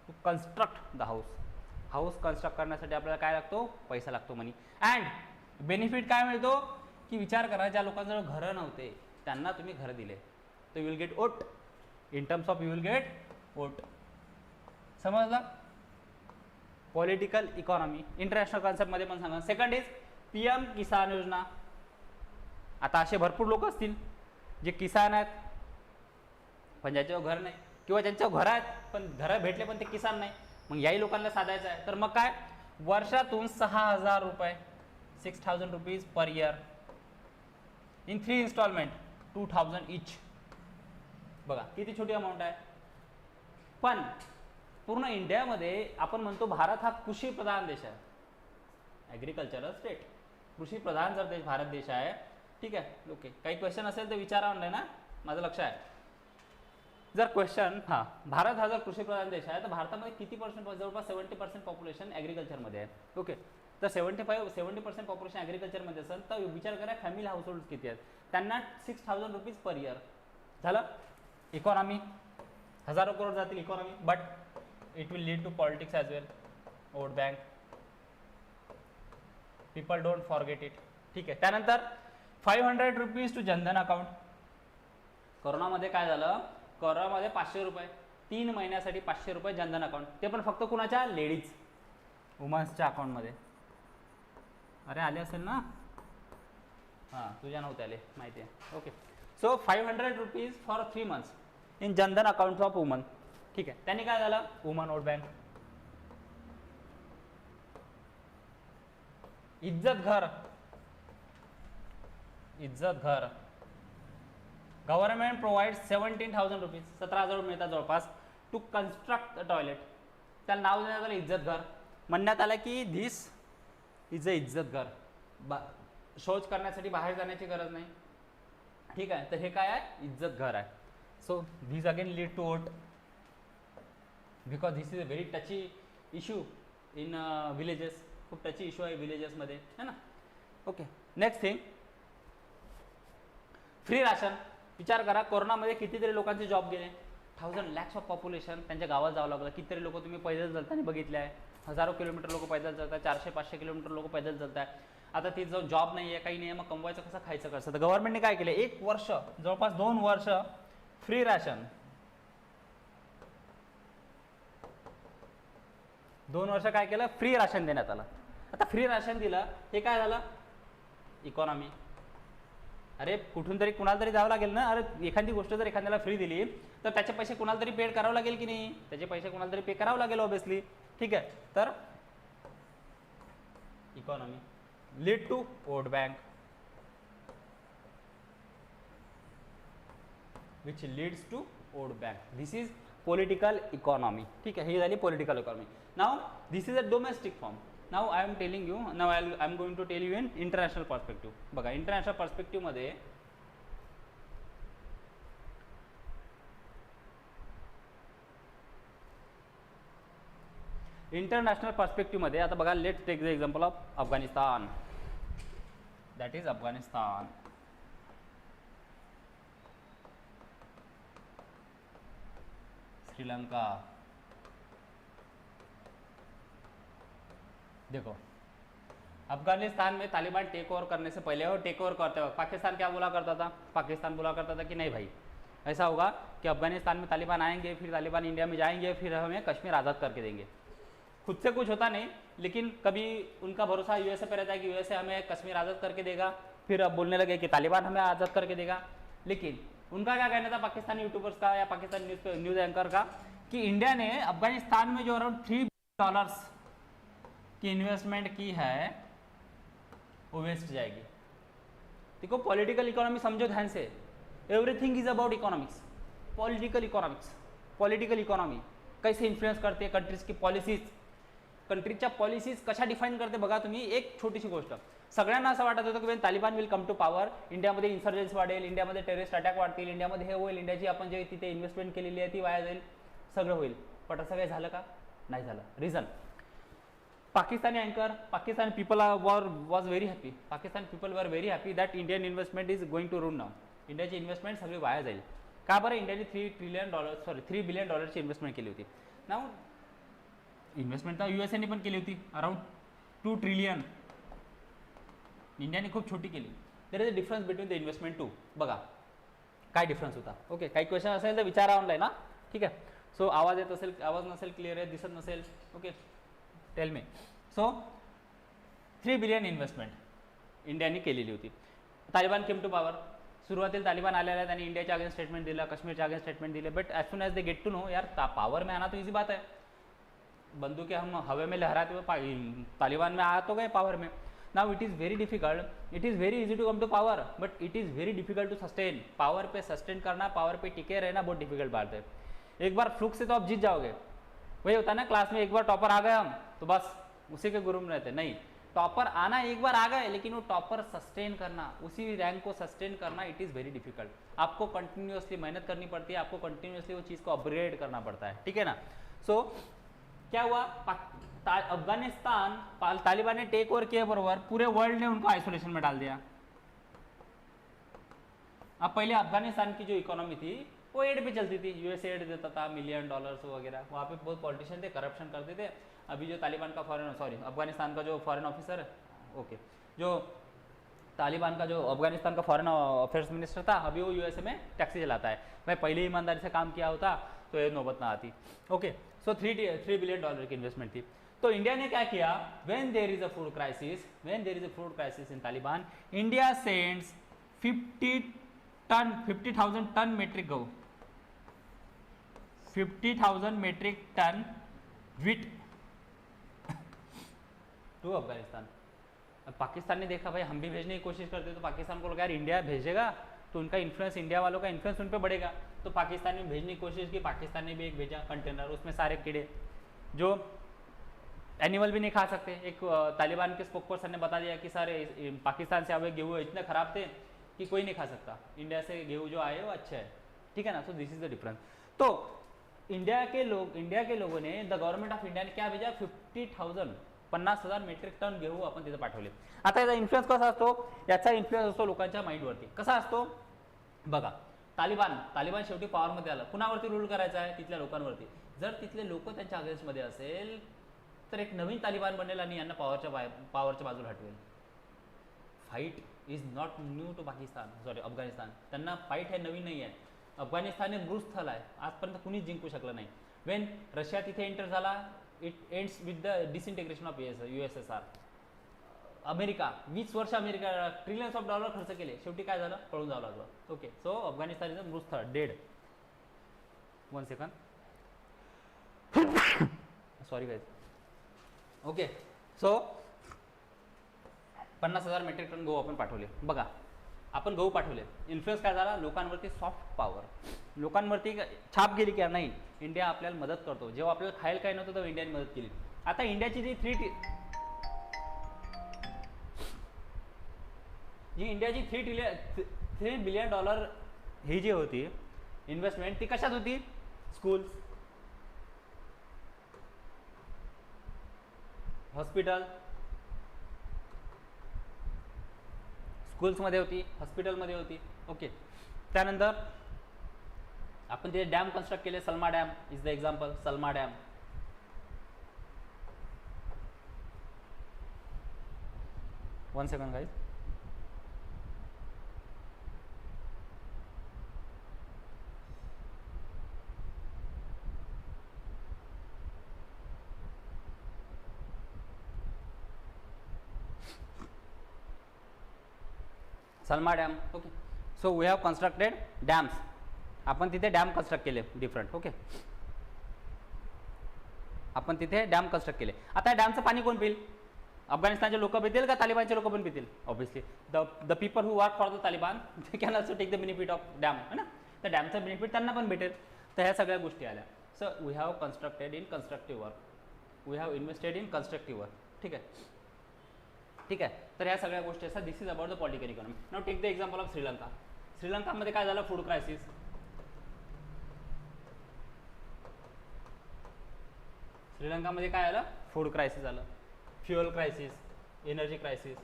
to construct the house. House construct करण्यासाठी आपल्याला काय लागतो? पैसा लागतो, मनी. अँड बेनिफिट काय मिळतो की विचार करा, ज्या लोकांजवळ घरं नव्हते त्यांना तुम्ही घरं दिले, तर you will get vote. In terms of you will get vote. समजला? पॉलिटिकल इकॉनॉमी इंटरनॅशनल कॉन्सेप्टमध्ये पण सांगा. सेकंड इज PM किसान योजना. आता असे भरपूर लोक असतील जे किसान आहेत पण ज्याच्यावर घर नाही, किंवा ज्यांच्यावर घर आहेत पण घरं भेटले पण ते किसान नाही. मग याही लोकांना साधायचं आहे. तर मग काय? वर्षातून 6,000 रुपये, 6,000 rupees per year in 3 installment, 2,000 each. बघा किती छोटी अमाऊंट आहे. पण पूर्ण इंडियामध्ये आपण म्हणतो भारत हा कृषी प्रधान देश आहे, ॲग्रिकल्चरल स्टेट, कृषी प्रधान जर देश भारत देश आहे, ठीक आहे. ओके, काही क्वेश्चन असेल तर विचारा ऑनलाईन, ना माझं लक्ष आहे. जर क्वेश्चन भारत हा जर कृषी प्रधान देश आहे तर भारतामध्ये किती पर्सेंट? जवळपास 70% पॉप्युलेशन ॲग्रिकल्चरमध्ये आहे. ओके, तर 70% पॉप्युलेशन ॲग्रिकल्चरमध्ये असेल तर विचार करा फॅमिली हाऊस होल्ड किती आहेत, त्यांना 6,000 रुपीज पर इयर. झालं. इकॉनॉमी हजारो करोड जातील economy, but it will lead to politics as well. Vote bank, people don't forget it, ठीक आहे. त्यानंतर 500 रुपीज टू जनधन अकाउंट. कोरोनामध्ये काय झालं? कोरोनामध्ये 500 रुपये, 3 महिन्यासाठी 500 रुपये जनधन अकाउंट, ते पण फक्त कुणाच्या? लेडीज, वुमन्सच्या अकाउंटमध्ये. अरे आले असेल ना? हां, तुझ्या नव्हते आले, माहिती आहे. Okay, so 500 rupees for 3 months in Jan Dhan account of woman, ठीक आहे. त्यांनी काय झालं? Woman vote bank. इज्जत घर, इज्जत घर, गव्हर्नमेंट प्रोव्हाइड 17,000 रुपीज, 17,000 मिळतात जवळपास, टू कन्स्ट्रक्ट द टॉयलेट. त्याला नाव देण्यात आलं इज्जत घर. म्हणण्यात आलं की धिस इज अ इज्जत घर, शौच करण्यासाठी बाहेर जाण्याची गरज नाही, ठीक आहे. तर हे काय आहे? इज्जत घर आहे. So this again lead to vote, because this is a very touchy issue in villages. खूप टची इश्यू आहे विलेजेसमध्ये, है ना. Okay, next thing, free ration. विचार करा कोरोनामध्ये कितीतरी लोकांचे जॉब गेले, 1,000 ऑफ पॉप्युलेशन त्यांच्या गावात जावं लागलं. कितीतरी लोक तुम्ही पैदल चालताना बघितले आहे. हजारो किलोमीटर लोक पैदल चालतात, 400-500 किलोमीटर लोक पैदल चालतात. आता ती जो जॉब नाही आहे काही नाही आहे, मग कमवायचं कसं, खायचं कसं. तर गव्हर्नमेंटने काय केलं, 1 वर्ष जवळपास 2 वर्ष फ्री रॅशन, 2 वर्ष काय केलं, फ्री राशन देण्यात आलं. आता फ्री राशन दिलं, हे काय झालं, इकॉनॉमी. अरे कुठून तरी कुणाला तरी द्यावं लागेल ना. अरे एखादी गोष्ट जर एखाद्याला फ्री दिली तर त्याचे पैसे कुणाला तरी पेड करावं लागेल की नाही, त्याचे पैसे कुणाला तरी पे करावं लागेल ऑब्वियसली. ठीक आहे, तर economy lead to vote bank, which leads to vote bank. This is political economy. ठीक आहे, ही झाली political economy. Now this is a domestic form. Now I am telling you, now I am going to tell you in international perspective. बघा international perspective मध्ये आता बघा, let's take the example of Afghanistan. That is Afghanistan. Sri Lanka. देखो अफगानिस्तान में Taliban take over करने से पहले और take over करते वक्त पाकिस्तान क्या बोला करता था, पाकिस्तान बोला करता था कि नहीं भाई ऐसा होगा कि अफगानिस्तान में तालिबान आएंगे, फिर तालिबान इंडिया में जाएंगे, फिर हमें कश्मीर आज़ाद करके देंगे. खुद से कुछ होता नहीं, लेकिन कभी उनका भरोसा यूएसए पे रहता है कि यूएसए हमें कश्मीर आज़ाद करके देगा. फिर अब बोलने लगे कि तालिबान हमें आज़ाद करके देगा. लेकिन उनका क्या कहना था पाकिस्तानी यूट्यूबर्स का या पाकिस्तानी न्यूज़ एंकर का, कि इंडिया ने अफगानिस्तान में जो अराउंड $3 बिलियन की इन्वेस्टमेंट की है वो वेस्ट जाएगी. देखो पॉलिटिकल इकोनॉमी समझो ध्यान से. Everything is about economics. Political economics, political economy कैसे इन्फ्लुएन्स करते कंट्रीज की पॉलिसीज, कंट्रीच्या पॉलिसीज कशा डिफाईन करते बघा तुम्ही. एक छोटीशी गोष्ट, सगळ्यांना असं वाटत होतं की when Taliban will come to power, इंडियामध्ये इन्सर्जन्स वाढेल, इंडियामध्ये टेररिस्ट अटॅक वाढतील, इंडियामध्ये हे होईल, इंडियाची आपण जे तिथे इन्व्हेस्टमेंट केलेली आहे ती वाया जाईल, सगळं होईल. पण असं काही झालं का, नाही झालं. Reason, Pakistani anchor, Pakistan people was very happy. Pakistan people were very happy that Indian investment is going to ruin now. इंडियाची इन्व्हेस्टमेंट सगळी वाया जाईल. का बरं, इंडियाने $3 बिलियन ची इन्व्हेस्टमेंट केली होती. नाउ इन्व्हेस्टमेंट तर यूएसएने पण केली होती, अराउंड $2 ट्रिलियन. इंडियाने खूप छोटी केली. There is a difference between the investment too. बघा काय डिफरन्स होता. ओके, काही क्वेश्चन असेल तर विचारा ऑनलाईन. ठीक आहे. सो आवाज येत असेल, आवाज नसेल क्लिअर आहे, दिसत नसेल, okay tell me. So $3 billion investment इंडियाने केलेली होती. Taliban came to power. सुरुवातीला तालिबान आलेला, त्यांनी इंडियाच्या अगेन्स्ट स्टेटमेंट दिला, काश्मीरच्या अगेन्स्ट स्टेटमेंट दिले. But as soon as they get to know यार पावर में आना तो इजी बात है, बंदूकें हम हवा में लहराते हुए तालिबान में आ तो गए पावर में. Now it is very difficult, it is very easy to come to power, but it is very difficult to sustain. Power पे सस्टेन करना, पावर पे टिके रहना बहुत डिफिकल्ट बात है. एक बार फ्लुक से तो आप जीत जाओगे. वही होता है ना क्लास में, एक बार टॉपर आ गए हम तो बस उसी के गुरु में रहते. नहीं, टॉपर आना एक बार आ गए, लेकिन वो टॉपर सस्टेन करना, उसी रैंक को सस्टेन करना, इट इज़ वेरी डिफिकल्ट. आपको कंटिन्यूसली मेहनत करनी पड़ती है, आपको कंटिन्यूसली वो चीज़ को अपग्रेड करना पड़ता है. ठीक है ना. सो क्या हुआ, अफगानिस्तान तालिबान ने टेक ओवर किया, बरोबर पूरे वर्ल्ड ने उनको आइसोलेशन में डाल दिया. अब पहले अफगानिस्तान की जो इकोनॉमी थी वो एड पे चलती थी, यूएस एड देता था, $1 मिलियन वगैरह. वहाँ पे बहुत पॉलिटिशियन थे, करप्शन करते थे. अभी जो तालिबान का अफगानिस्तान का जो फॉरेन ऑफिसर है, ओके, जो तालिबान का जो अफगानिस्तान का फॉरेन अफेयर्स मिनिस्टर था, अभी वो यूएसए में टैक्सी चलाता है. मैं पहले ईमानदारी से काम किया होता तो ये नौबत ना आती. ओके, सो $3 बिलियन की इन्वेस्टमेंट थी. तो इंडिया ने क्या किया, when there is a food crisis in Taliban, India sends 50,000 ton metric गहू, 50,000 metric ton wheat to Afghanistan. अब पाकिस्तान ने देखा भाई हम भी भेजने की कोशिश करते, तो पाकिस्तान को लगा यार इंडिया भेजेगा तो उनका इन्फ्लुएंस, इंडिया वालों का इन्फ्लुएंस उन पर बढ़ेगा. तो पाकिस्तान ने भेजने की कोशिश की. पाकिस्तान ने भी एक भेजा कंटेनर, उसमें सारे कीड़े जो एनिमल भी नहीं खा सकते. एक तालिबान के स्पोक पर्सन ने बता दिया कि सर पाकिस्तान से आए गेहूँ इतने खराब थे कि कोई नहीं खा सकता, इंडिया से गेहूँ जो आए वो अच्छे है. ठीक है ना. So this is the difference. तो इंडिया के लोगों ने, द गव्हर्नमेंट ऑफ इंडिया ने क्या भेजा, 50,000 मेट्रिक टन गेहूँ आपण तिथे पाठवले. आता याचा इन्फ्लुएन्स कसा असतो, याचा इन्फ्लुएन्स असतो लोकांच्या माइंडवरती. कसा असतो बघा, तालिबान शेवटी पॉवरमध्ये आलं. कुणावरती रूल करायचा आहे? तिथल्या लोकांवरती. जर तिथले लोक त्यांच्या अगेन्स्टमध्ये असेल तर एक नवीन तालिबान बनेल आणि यांना पॉवरच्या बाजूला हटवेल. Fight is not new to Pakistan, sorry Afghanistan. त्यांना फाईट हे नवीन नाही आहे. अफगाणिस्तान हे मृतस्थल आहे, आजपर्यंत कुणीच जिंकू शकलं नाही. वेन रशिया तिथे एंटर झाला, it ends with the disintegration of USSR. America 20 वर्ष अमेरिका ट्रिलियन्स ऑफ डॉलर खर्च केले, शेवटी काय झालं? पळून जावं लागलं. Okay, so Afghanistan is a मृतस्थळ, dead. 1 second, sorry guys. Okay, so 50,000 metric ton गहू आपण पाठवले. बघा, आपण गहू पाठवले, इन्फ्लुएन्स काय झाला? लोकांवरती सॉफ्ट पॉवर, लोकांवरती छाप गेली की नाही, इंडिया आपल्याला मदत करतो. जेव्हा आपल्याला खायला काय नव्हतं तेव्हा इंडियाने मदत केली. आता इंडियाची जी इंडियाची $3 बिलियन ही जी होती इन्व्हेस्टमेंट, ती कशात होती? स्कूल्स, हॉस्पिटल, स्कूल्समध्ये होती, हॉस्पिटलमध्ये होती. ओके, त्यानंतर आपण ते डॅम कन्स्ट्रक्ट केले. Salma dam is the example. Salma dam, one second guys. Salma dam. Okay, so we have constructed dams. आपण तिथे डॅम कन्स्ट्रक्ट केले डिफरंट. ओके, आपण तिथे डॅम कन्स्ट्रक्ट केले. आता डॅमचं पाणी कोण पिईल? अफगाणिस्तानचे लोक पितील का तालिबानचे लोक पण पितील? Obviously the people who work for the Taliban they can also take the benefit of dam, है ना. तर डॅमचं बेनिफिट त्यांना पण भेटेल. तर ह्या सगळ्या गोष्टी आल्या. So we have constructed in constructive work, we have invested in constructive work. ठीक आहे, ठीक आहे. तर ह्या सगळ्या गोष्टी असतात. This is about the political economy. Now take the example of Sri Lanka. श्रीलंकामध्ये काय झालं? Food crisis. श्रीलंकामध्ये काय आलं? फूड क्रायसिस आलं, फ्युअल क्रायसिस, एनर्जी क्रायसिस.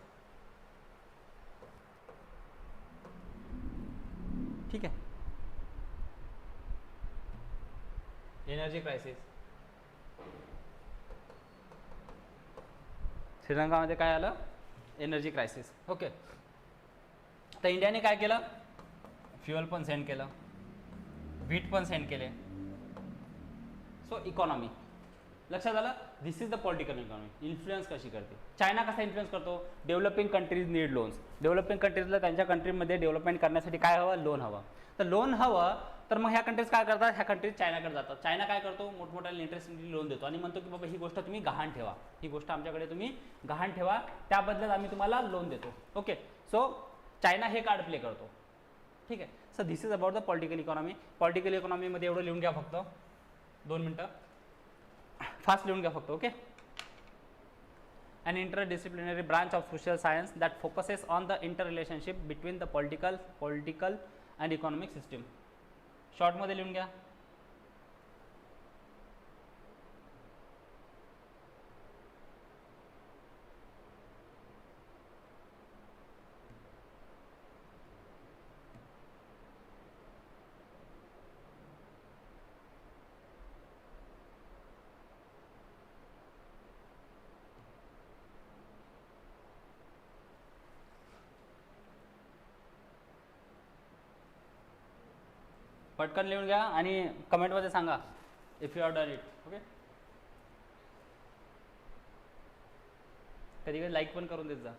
ठीक आहे, एनर्जी क्रायसिस. श्रीलंकामध्ये काय आलं? Energy crisis. ओके, तर इंडियाने काय केलं? फ्युअल पण सेंड केलं, व्हीट पण सेंड केले. सो इकॉनॉमी लक्षात आलं. This is the political economy. Influence कशी करते? चायना कसा इन्फ्लुएन्स करतो? Developing countries need loans. Developing कंट्रीजला त्यांच्या कंट्रीमध्ये डेव्हलपमेंट करण्यासाठी काय हवं? लोन हवं. तर लोन हवं, तर मग ह्या कंट्रीज काय करतात? ह्या कंट्रीज चायनाकडे जातात. चायना काय करतो? मोठमोठ्या इंटरेस्टली लोन देतो आणि म्हणतो की बाबा ही गोष्ट तुम्ही गहाण ठेवा, ही गोष्ट आमच्याकडे तुम्ही गहाण ठेवा, त्या बदल्यात आम्ही तुम्हाला लोन देतो. ओके, सो चायना हे कार्ड प्ले करतो. ठीक आहे. So this is about the political economy. Political इकॉनॉमीमध्ये एवढं लिहून घ्या फक्त, 2 मिनटं फास्ट लिहून घ्या फक्त. Okay, an interdisciplinary branch of social science that focuses on the interrelationship between the political and economic system. Short मध्ये लिहून घ्या. पटकन लिहून घ्या आणि कमेंटमध्ये सांगा if you are done it. Okay, कधी कधी लाईक पण करून देत जा.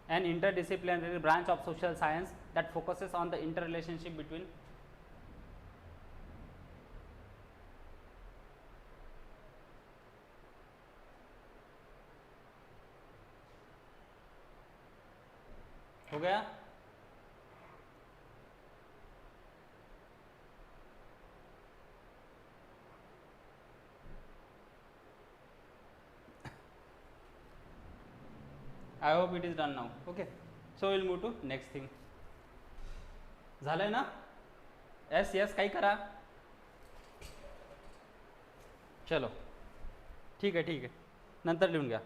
An interdisciplinary branch of social science that focuses on the interrelationship between हो गया. I hope it is done now. Okay, so we'll move to next thing. झालंय ना? yes काही करा. चलो ठीक आहे ठीक आहे, नंतर लिहून घ्या.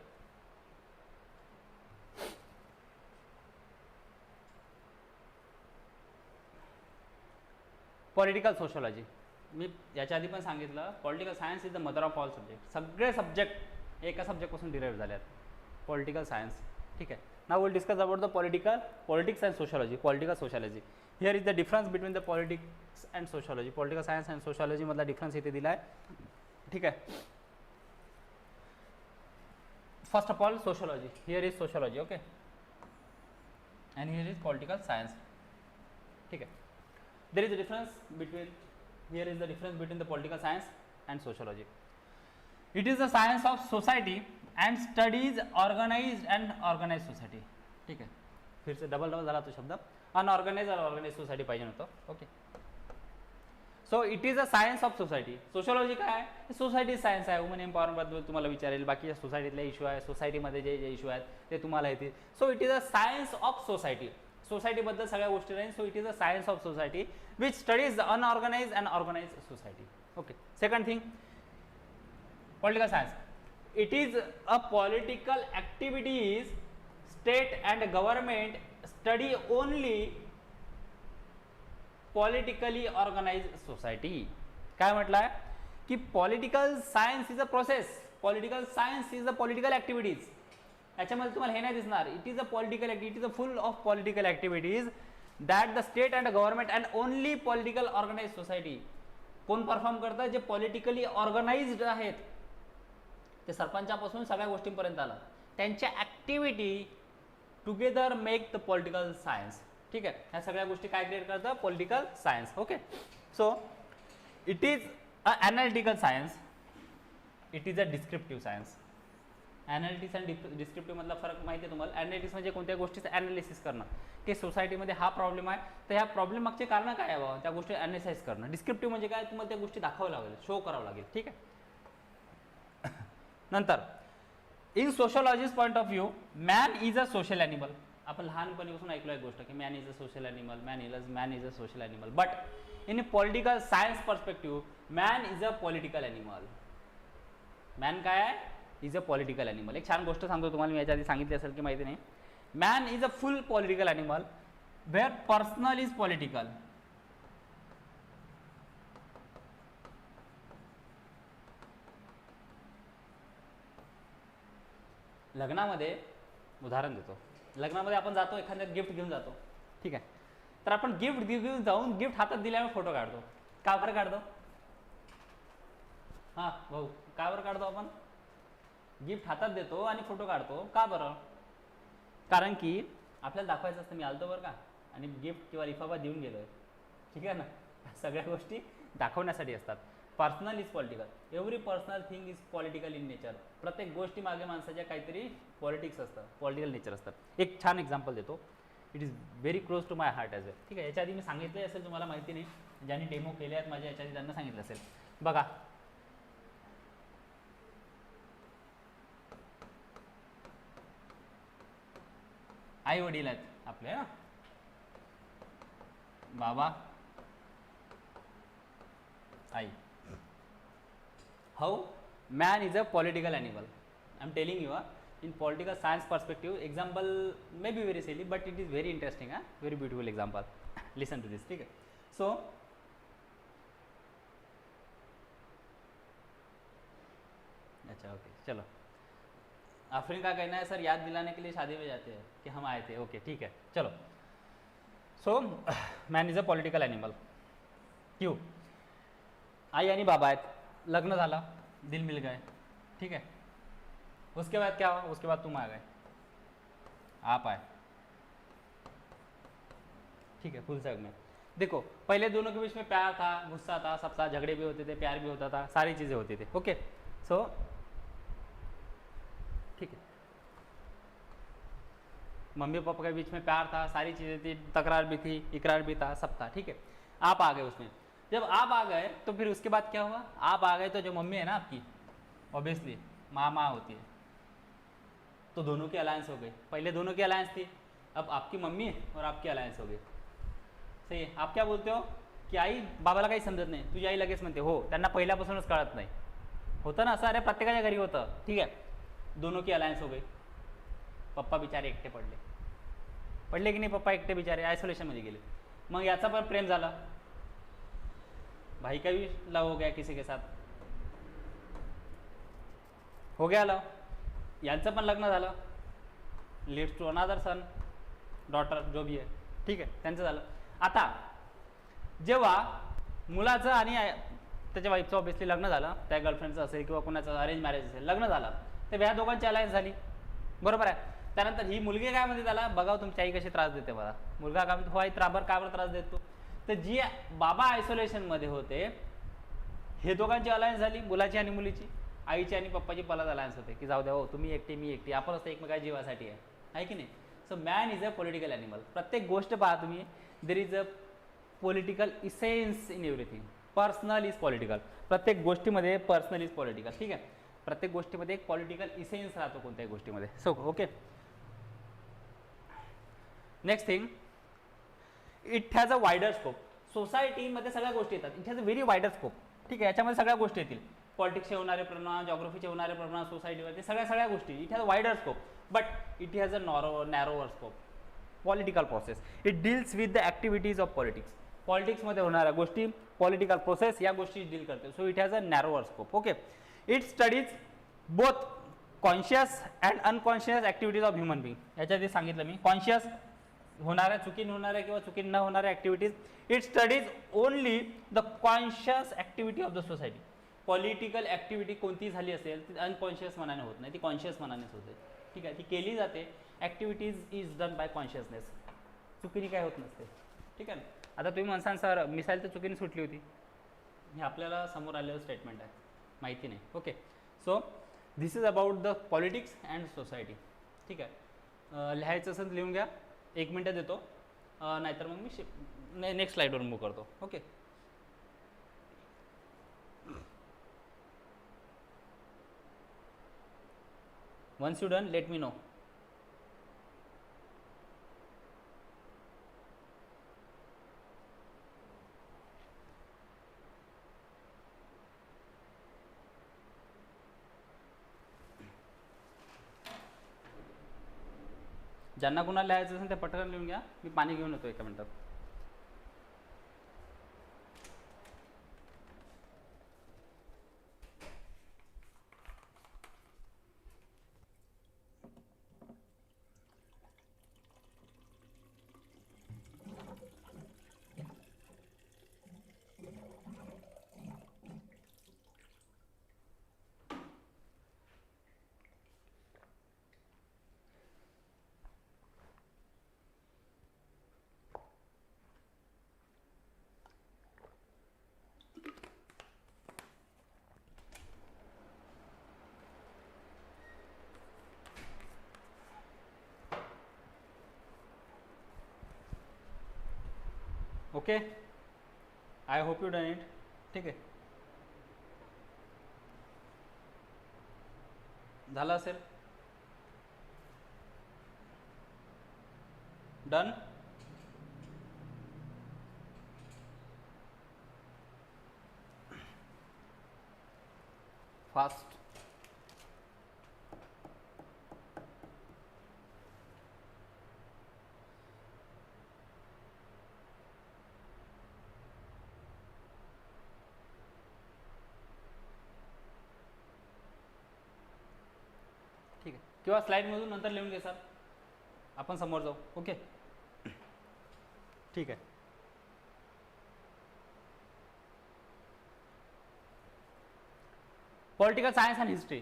पॉलिटिकल सोशोलॉजी, मी याच्या आधी पण सांगितलं, political science is the mother of all subject. सगळे सब्जेक्ट एका सब्जेक्टपासून डिराईव्ह झाले आहेत, पॉलिटिकल सायन्स. ठीक आहे. Now will discuss about the politics and sociology. Political sociology, here is the difference between the politics and sociology. Political science and sociology मधला difference इथे दिला आहे. ठीक आहे. First of all sociology, here is sociology, okay, and here is political science. ठीक आहे. There is a difference between, here is the difference between the political science and sociology. It is the science of society and studies organized and organized society. ठीक है, फिर से double झाला तो शब्द, unorganise और organise society पाहिजे नव्हतं. Okay. So it is a science of society. Sociology काय आहे? सोसायटी सायन्स आहे. वुमन एम्पॉवरमेंट बद्दल तुम्हाला विचारेल, बाकीच्या सोसायटीतले इश्यू आहे, सोसायटीमध्ये जे जे इश्यू आहेत ते तुम्हाला येतील. So it is a science of society. Society बद्दल सगळ्या गोष्टी राहील. So it is a science of society which studies the unorganise and organise society. Okay. Second thing, political science, it is a political activities state and government study only politically organise society. काय म्हटलंय की political science is a process, political science is a political activities. याच्यामध्ये तुम्हाला हे नाही दिसणार. It is a political activity, it is a full of political activities that the state and government and only political organise society. कोण perform करतं? जे politically organised आहेत, ते सरपंचापासून सगळ्या गोष्टींपर्यंत आलं, त्यांच्या activity together make the political science. ठीक आहे. ह्या सगळ्या गोष्टी काय क्रिएट करतं? Political science. Okay. So it is a analytical science, it is a descriptive science. Analytics आणि डिस्क्रिप्टिव्ह मधला फरक माहिती आहे तुम्हाला? ॲनालिटिक्स म्हणजे कोणत्या गोष्टीचं ॲनालिसिस करणं, की सोसायटीमध्ये हा प्रॉब्लेम आहे, तर ह्या प्रॉब्लेम मागचे कारण काय आहे बाबा, त्या गोष्टी ॲनालिसाइज करणं. डिस्क्रिप्टिव्ह म्हणजे काय? तुम्हाला त्या गोष्टी दाखवावं लागेल, शो करावं लागेल. ठीक आहे. नंतर in sociology's point of view, man is a social animal. आपण लहानपणीपासून ऐकलो एक गोष्ट की man is a social animal, man is a social animal. But in political science perspective, man is a political animal. Man काय आहे? Is a political animal. एक छान गोष्ट सांगतो तुम्हाला, मी याच्या आधी सांगितली असेल की माहिती नाही. Man is a full political animal where personal is political. लग्नामध्ये उदाहरण देतो, लग्नामध्ये आपण जातो, एखाद्या गिफ्ट घेऊन जातो. ठीक आहे. तर आपण गिफ्ट घेऊन जाऊन गिफ्ट हातात दिल्यावर फोटो काढतो. का बरं काढतो? हां भाऊ, का बरं काढतो आपण? गिफ्ट हातात देतो आणि फोटो काढतो. का बरं? कारण की आपल्याला दाखवायचं असतं मी आलतो बरं का, आणि गिफ्ट किंवा लिफाफा देऊन गेलोय. ठीक आहे ना. सगळ्या गोष्टी दाखवण्यासाठी असतात. Personal is political. Every personal thing is political in nature. प्रत्येक गोष्टी मागे माणसाच्या काहीतरी पॉलिटिक्स असतं, पॉलिटिकल नेचर असतं. एक छान एक्झाम्पल देतो, it is very close to my heart as well. ठीक आहे. याच्या आधी मी सांगितलं असेल, तुम्हाला माहिती नाही, ज्यांनी डेमो केले आहेत माझ्या याच्या आधी त्यांना सांगितलं असेल. बघा, आई वडील आहेत आपले, बाबा, आई. How man is a political animal. I am telling you, in political science perspective, example may be very silly but it is very interesting, very beautiful example. Listen to this. ठीक है. So अच्छा okay, चलो. आफरीन का कहना है sir याद दिलाने के लिए शादी में जाते हैं कि हम आए थे. ओके ठीक है, चलो. So man is a political animal. क्यों? आई आणि बाबा आहेत, लग्न झालं, दिल मिल गए. ठीक है. उसके बाद क्या हुआ? उसके बाद तुम आ गए, आप आए. ठीक है. फुल सर्कल में देखो, पहले दोनों के बीच में प्यार था, गुस्सा था, सब था, झगड़े भी होते थे, प्यार भी होता था, सारी चीजें होती थी. ओके. सो ठीक है. मम्मी पापा के बीच में प्यार था, सारी चीजें थी, तकरार भी थी, इकरार भी था, सब था. ठीक है. आप आ गए उसमें. जब आप आ गए तो फिर उसके बाद क्या हुआ? आप आ गए तो जो मम्मी है ना आपकी, ऑब्वियसली माँ होती है, तो दोनों की अलायंस हो गई. पहले दोनों की अलायंस थी, अब आपकी मम्मी और आपकी अलायंस हो गई. सही है. आप क्या बोलते हो की आई बाबाला काही समजत नाही, तुझी आई लगेच म्हणते हो, त्यांना पहिल्यापासूनच कळत नाही. होतं ना असं, अरे प्रत्येकाच्या घरी होतं, ठीक आहे, दोनों की अलायन्स हो गई, पप्पा बिचारे एकटे पडले की नाही, पप्पा एकटे बिचारे आयसोलेशनमध्ये गेले, मग याचा पण प्रेम झाला, भाई का भी लव हो गया किसी के साथ, हो गया लव, यांचं पण लग्न झालं, leads to another son daughter जो भी आहे, ठीक आहे, त्यांचं झालं. आता जेव्हा मुलाचं आणि त्याच्या वाईफचं ऑब्व्हियसली लग्न झालं, त्या गर्लफ्रेंडचं असेल किंवा कोणाचं अरेंज मॅरेज असेल, लग्न झालं, तर ह्या दोघांची अलायन्स झाली, बरोबर आहे. त्यानंतर ही मुलगी काय म्हणते त्याला, बघा तुमची आई कशी त्रास देते मला, मुलगा काय म्हणतो, हो आई का बरं त्रास देतो, तर जी बाबा आयसोलेशनमध्ये होते, हे दोघांची अलायन्स झाली, मुलाची आणि मुलीची, आईची आणि पप्पाची पलाच अलायन्स होते की जाऊ द्या हो, तुम्ही एकटी मी एकटी, आपण असतं एकमेकाच्या जीवासाठी आहे की नाही. So man is a political animal. प्रत्येक गोष्ट पहा तुम्ही, देर is a political essence in everything. Personal is political, प्रत्येक गोष्टीमध्ये पर्सनल इज पॉलिटिकल, ठीक आहे. प्रत्येक गोष्टीमध्ये एक पॉलिटिकल इसेन्स राहतो कोणत्याही गोष्टीमध्ये. So okay, next thing, it has a wider scope. सोसायटीमध्ये सगळ्या गोष्टी येतात, it has a very wider scope, ठीक आहे. याच्यामध्ये सगळ्या गोष्टी येतील, पॉलिटिक्सचे होणारे परिणाम, जॉग्रफीचे होणारे परिणाम सोसायटीवरती, सगळ्या गोष्टी. It has a wider scope, but it has a narrower scope. Political process, it deals with the activities of politics. पॉलिटिक्समध्ये होणाऱ्या गोष्टी, पॉलिटिकल प्रोसेस या गोष्टी डील करते. So it has a narrower scope. Okay, it studies both conscious and unconscious activities of human being. याच्या आधी सांगितलं मी, conscious होणाऱ्या, चुकीने होणाऱ्या किंवा चुकीने न होणाऱ्या activities. It studies only the conscious activity of the society. Political activity कोणती झाली असेल ती अनकॉन्शियस मनाने होत नाही, ती कॉन्शियस मनानेच होते, ठीक आहे. ती केली जाते, activities is done by consciousness, चुकीने काय होत नसते, ठीक आहे ना. आता तुम्ही म्हणसान सर मिसाईल तर चुकीने सुटली होती, हे आपल्याला समोर आलेलं स्टेटमेंट आहे, माहिती नाही. Okay, so this is about the politics and society, ठीक आहे. लिहायचं असं लिहून घ्या, 1 मिनटं देतो, नाहीतर मग मी नेक्स्ट स्लाईडवर मूव्ह करतो. Okay, once you done let me know. ज्यांना कुणाला लिहायचं असेल ते पटकन लिहून घ्या, मी पाणी घेऊन येतो 1 मिनिटात. Okay, I hope you done it, ठीक आहे. झालं असेल, डन. फास्ट. ठीक आहे, किंवा स्लाईडमधून नंतर लिहून घे सर, आपण समोर जाऊ. ओके, ठीक आहे. पॉलिटिकल सायन्स अँड हिस्ट्री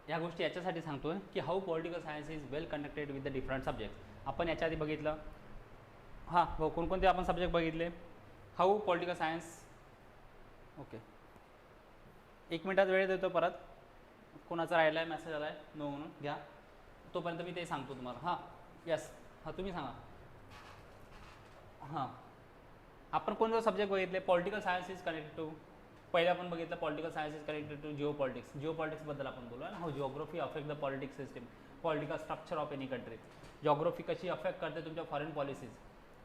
या गोष्टी याच्यासाठी सांगतोय की how political science is well connected with the different subject. आपण याच्या आधी बघितलं, हां हो, कोणकोणते आपण सब्जेक्ट बघितले, हाऊ पॉलिटिकल सायन्स. ओके, 1 मिनिटात वेळ देतो परत, कोणाचा राहिला आहे, मेसेज आला आहे, नो म्हणून घ्या, तोपर्यंत मी ते सांगतो तुम्हाला. हां यस, हां तुम्ही सांगा. हां, आपण कोणते सब्जेक्ट बघितले, political science is connected to, पहिले आपण बघितलं political science is connected to geopolitics. जिओ पॉलिटिक्सबद्दल आपण बोलू ना, हो, geography affect the politics system, political structure of any country. Geography कशी अफेक्ट करते तुमच्या फॉरेन पॉलिसीज,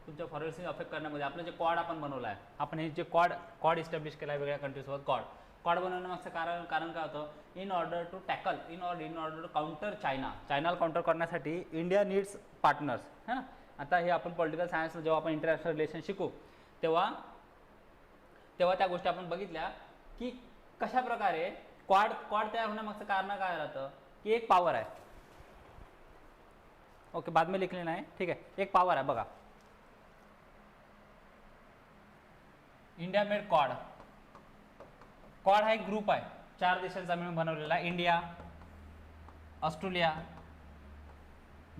तुमच्या फॉरेन अफेक्ट करण्यामध्ये. आपलं जे कॉड आपण बनवलं आहे, आपण हे जे कॉड इस्टॅब्लिश केला आहे वेगळ्या कंट्रीसोबत, क्वाड बनवण्यामागचं कारण कारण काय होतं, इन ऑर्डर टू काउंटर चायनाला काउंटर करण्यासाठी इंडिया नीड्स पार्टनर्स है ना. आता हे आपण पॉलिटिकल सायन्स जेव्हा आपण इंटरनॅशनल रिलेशन शिकू तेव्हा त्या गोष्टी आपण बघितल्या की कशा प्रकारे क्वाड तयार होण्यामागचं कारण काय राहतं की एक पॉवर आहे. ओके, बाद में लिख लेना है, ठीक है. एक पॉवर आहे बघा, इंडिया मेड क्वाड हा एक ग्रुप आहे 4 देशांचा मिळून बनवलेला. इंडिया, ऑस्ट्रेलिया,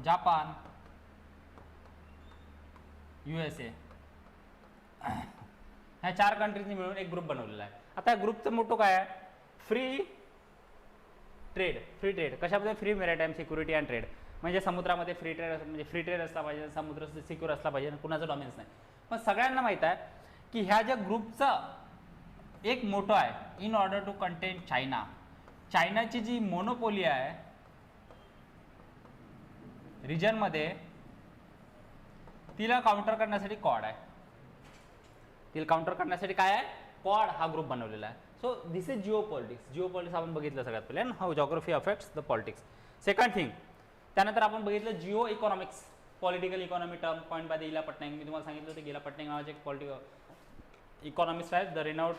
जापान, USA, ह्या 4 कंट्रीजनी मिळून एक ग्रुप बनवलेला आहे. आता या ग्रुपचं मोठं काय आहे, फ्री ट्रेड. कशामध्ये, free maritime security and trade, म्हणजे समुद्रामध्ये फ्री ट्रेड असला पाहिजे, समुद्र सिक्युअर असला पाहिजे, कुणाचं डॉमिनन्स नाही. पण सगळ्यांना माहित आहे की ह्या ज्या ग्रुपचा एक मोटो आहे, इन ऑर्डर टू कंटेन चायनाची जी मोनोपोली आहे रिजनमध्ये, तिला काउंटर करण्यासाठी क्वाड आहे. काय आहे, क्वाड हा ग्रुप बनवलेला आहे. सो दिस इज जिओपॉलिटिक्स आपण बघितलं सगळ्यात पहिले, how geography affects the politics. Second thing, त्यानंतर आपण बघितलं geoeconomics, political economy term point by the Ila Patnaik. मी तुम्हाला सांगितलं होतं की इला पटनायक नावाचे एक इकॉनॉमिस्ट आहेत, the renowned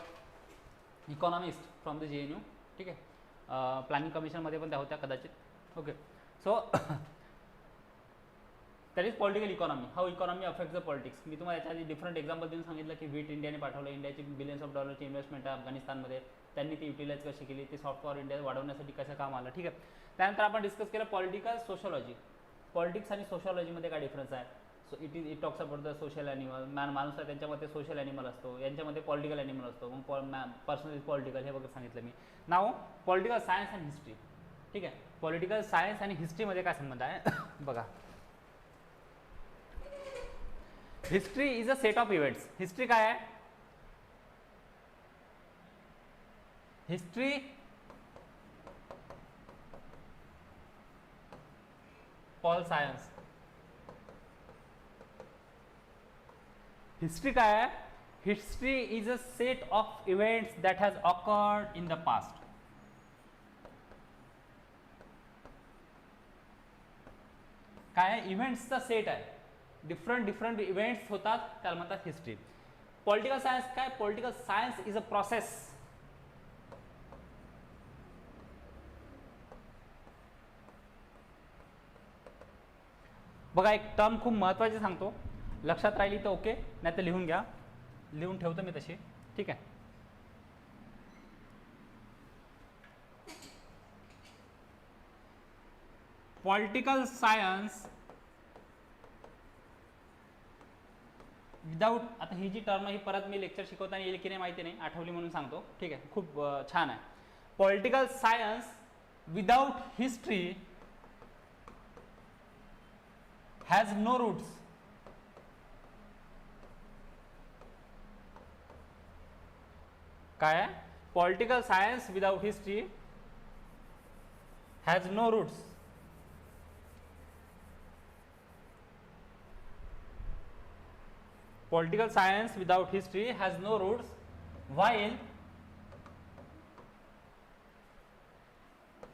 economist from the JNU, ठीक आहे. प्लॅनिंग कमिशनमध्ये पण त्या होत्या कदाचित. Okay, so that is political economy, how economy affects the politics. मी तुम्हाला याच्या आधी डिफरंट एक्झाम्पल देऊन सांगितलं की व्हीट इंडियाने पाठवलं, इंडियाची बिलियन्स ऑफ डॉलरची इन्व्हेस्टमेंट आहे अफगाणिस्तानमध्ये, त्यांनी ती युटिलाइज कशी केली, ते सॉफ्ट पॉवर इंडिया वाढवण्यासाठी कसं काम आलं, ठीक आहे. त्यानंतर आपण डिस्कस केलं पॉलिटिकल सोशॉलॉजी. पॉलिटिक्स आणि सोशॉलॉजीमध्ये काय डिफरन्स आहे. So it talks about the social animal, माणूस आहे त्यांच्यामध्ये सोशल ॲनिमल असतो, यांच्यामध्ये पॉलिटिकल ॲनिमल असतो. मग पर्सनल इज पॉलिटिकल हे वगैरे सांगितलं मी. नाव पॉलिटिकल सायन्स अँड हिस्ट्री, ठीक आहे. पॉलिटिकल सायन्स आणि हिस्ट्रीमध्ये काय संबंध आहे बघा. History is a set of events. History काय आहे, हिस्ट्री पॉल सायन्स. हिस्ट्री काय आहे, history is a set of events that has occurred in the past. काय आहे, इव्हेंट्सचा सेट आहे, डिफरंट इव्हेंट्स होतात, त्याला म्हणतात हिस्ट्री. पॉलिटिकल सायन्स काय, political science is a process. बघा एक टर्म खूप महत्त्वाची सांगतो, लक्षात राहिली तर ओके, नाही तर लिहून घ्या, लिहून ठेवतो मी तशी, ठीक आहे. पॉलिटिकल सायन्स विदाउट, आता ही जी टर्म ही परत मी लेक्चर शिकवताना येईल की नाही माहिती नाही, आठवली म्हणून सांगतो, ठीक आहे. खूप छान आहे. Political science without history has no roots. काय आहे, political science without history has no roots. Political science without history has no roots, while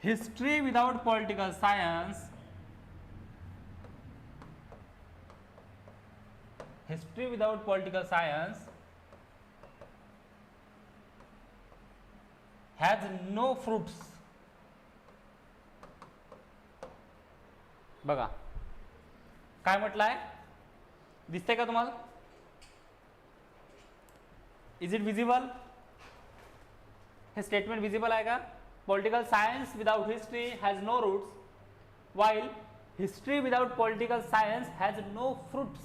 history without political science has no fruits. बघा काय म्हटलं आहे, दिसतंय का तुम्हाला, इज इट विजिबल, हे स्टेटमेंट विजिबल आहे का. Political science without history has no roots, while history without political science has no fruits.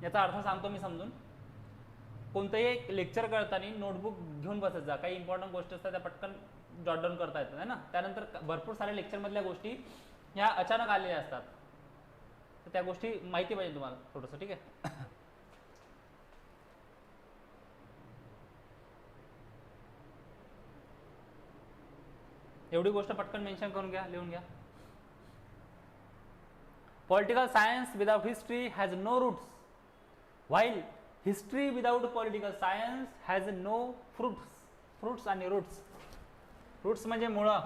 याचा अर्थ सांगतो मी समजून. कोणतंही एक लेक्चर करताना नोटबुक घेऊन बसत जा, काही इम्पॉर्टंट गोष्टी असतात त्या पटकन जॉट डाऊन करता येतात है ना. त्यानंतर भरपूर साऱ्या लेक्चरमधल्या गोष्टी ह्या अचानक आलेल्या असतात, तर त्या गोष्टी माहिती पाहिजे तुम्हाला थोडंसं, ठीक आहे. एवढी गोष्ट पटकन मेन्शन करून घ्या, लिहून घ्या. Political science without history has no roots, while history without political science has no fruits. Fruits आणि रूट्स. फ्रुट्स म्हणजे मुळं,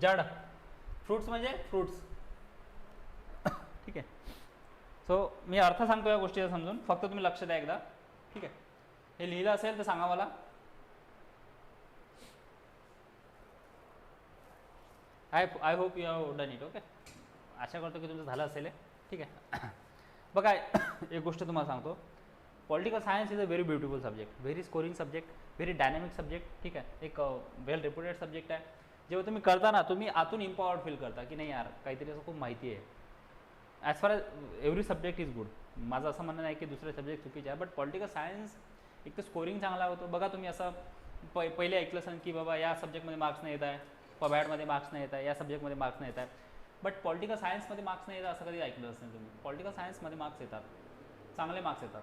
जड. फ्रुट्स म्हणजे फ्रुट्स. ठीक आहे. सो मी अर्थ सांगतो या गोष्टीचा समजून, फक्त तुम्ही लक्ष द्या एकदा. ठीक आहे. हे लिहिलं असेल तर सांगा मला. I hope you have done it. Okay. आशा करतो की तुमचं झालं असेल. ठीक आहे. बघा एक गोष्ट तुम्हाला सांगतो. Political science is a very beautiful subject, very scoring subject, very dynamic subject. ठीक आहे. एक वेल रेप्युटेड सब्जेक्ट आहे. जेव्हा तुम्ही करता ना, तुम्ही आतून इम्पॉवर्ड फील करता की नाही यार काहीतरी असं खूप माहिती आहे. As far as every subject is good. माझं असं म्हणणं नाही की दुसरे सब्जेक्ट चुकीचे आहे, बट पॉलिटिकल सायन्स एक तर स्कोरिंग चांगला होतो. बघा तुम्ही असं पहिले ऐकलं असेल की बाबा या सब्जेक्टमध्ये मार्क्स नाही येत आहे, पबॅडमध्ये मार्क्स नाही येत आहे, या सब्जेक्टमध्ये मार्क्स नाही येत आहे. बट पॉलिटिकल सायन्समध्ये मार्क्स नाही येतात असं कधी ऐकलं असेल तुम्ही. पॉलिटिकल सायन्समध्ये मार्क्स येतात, चांगले मार्क्स येतात.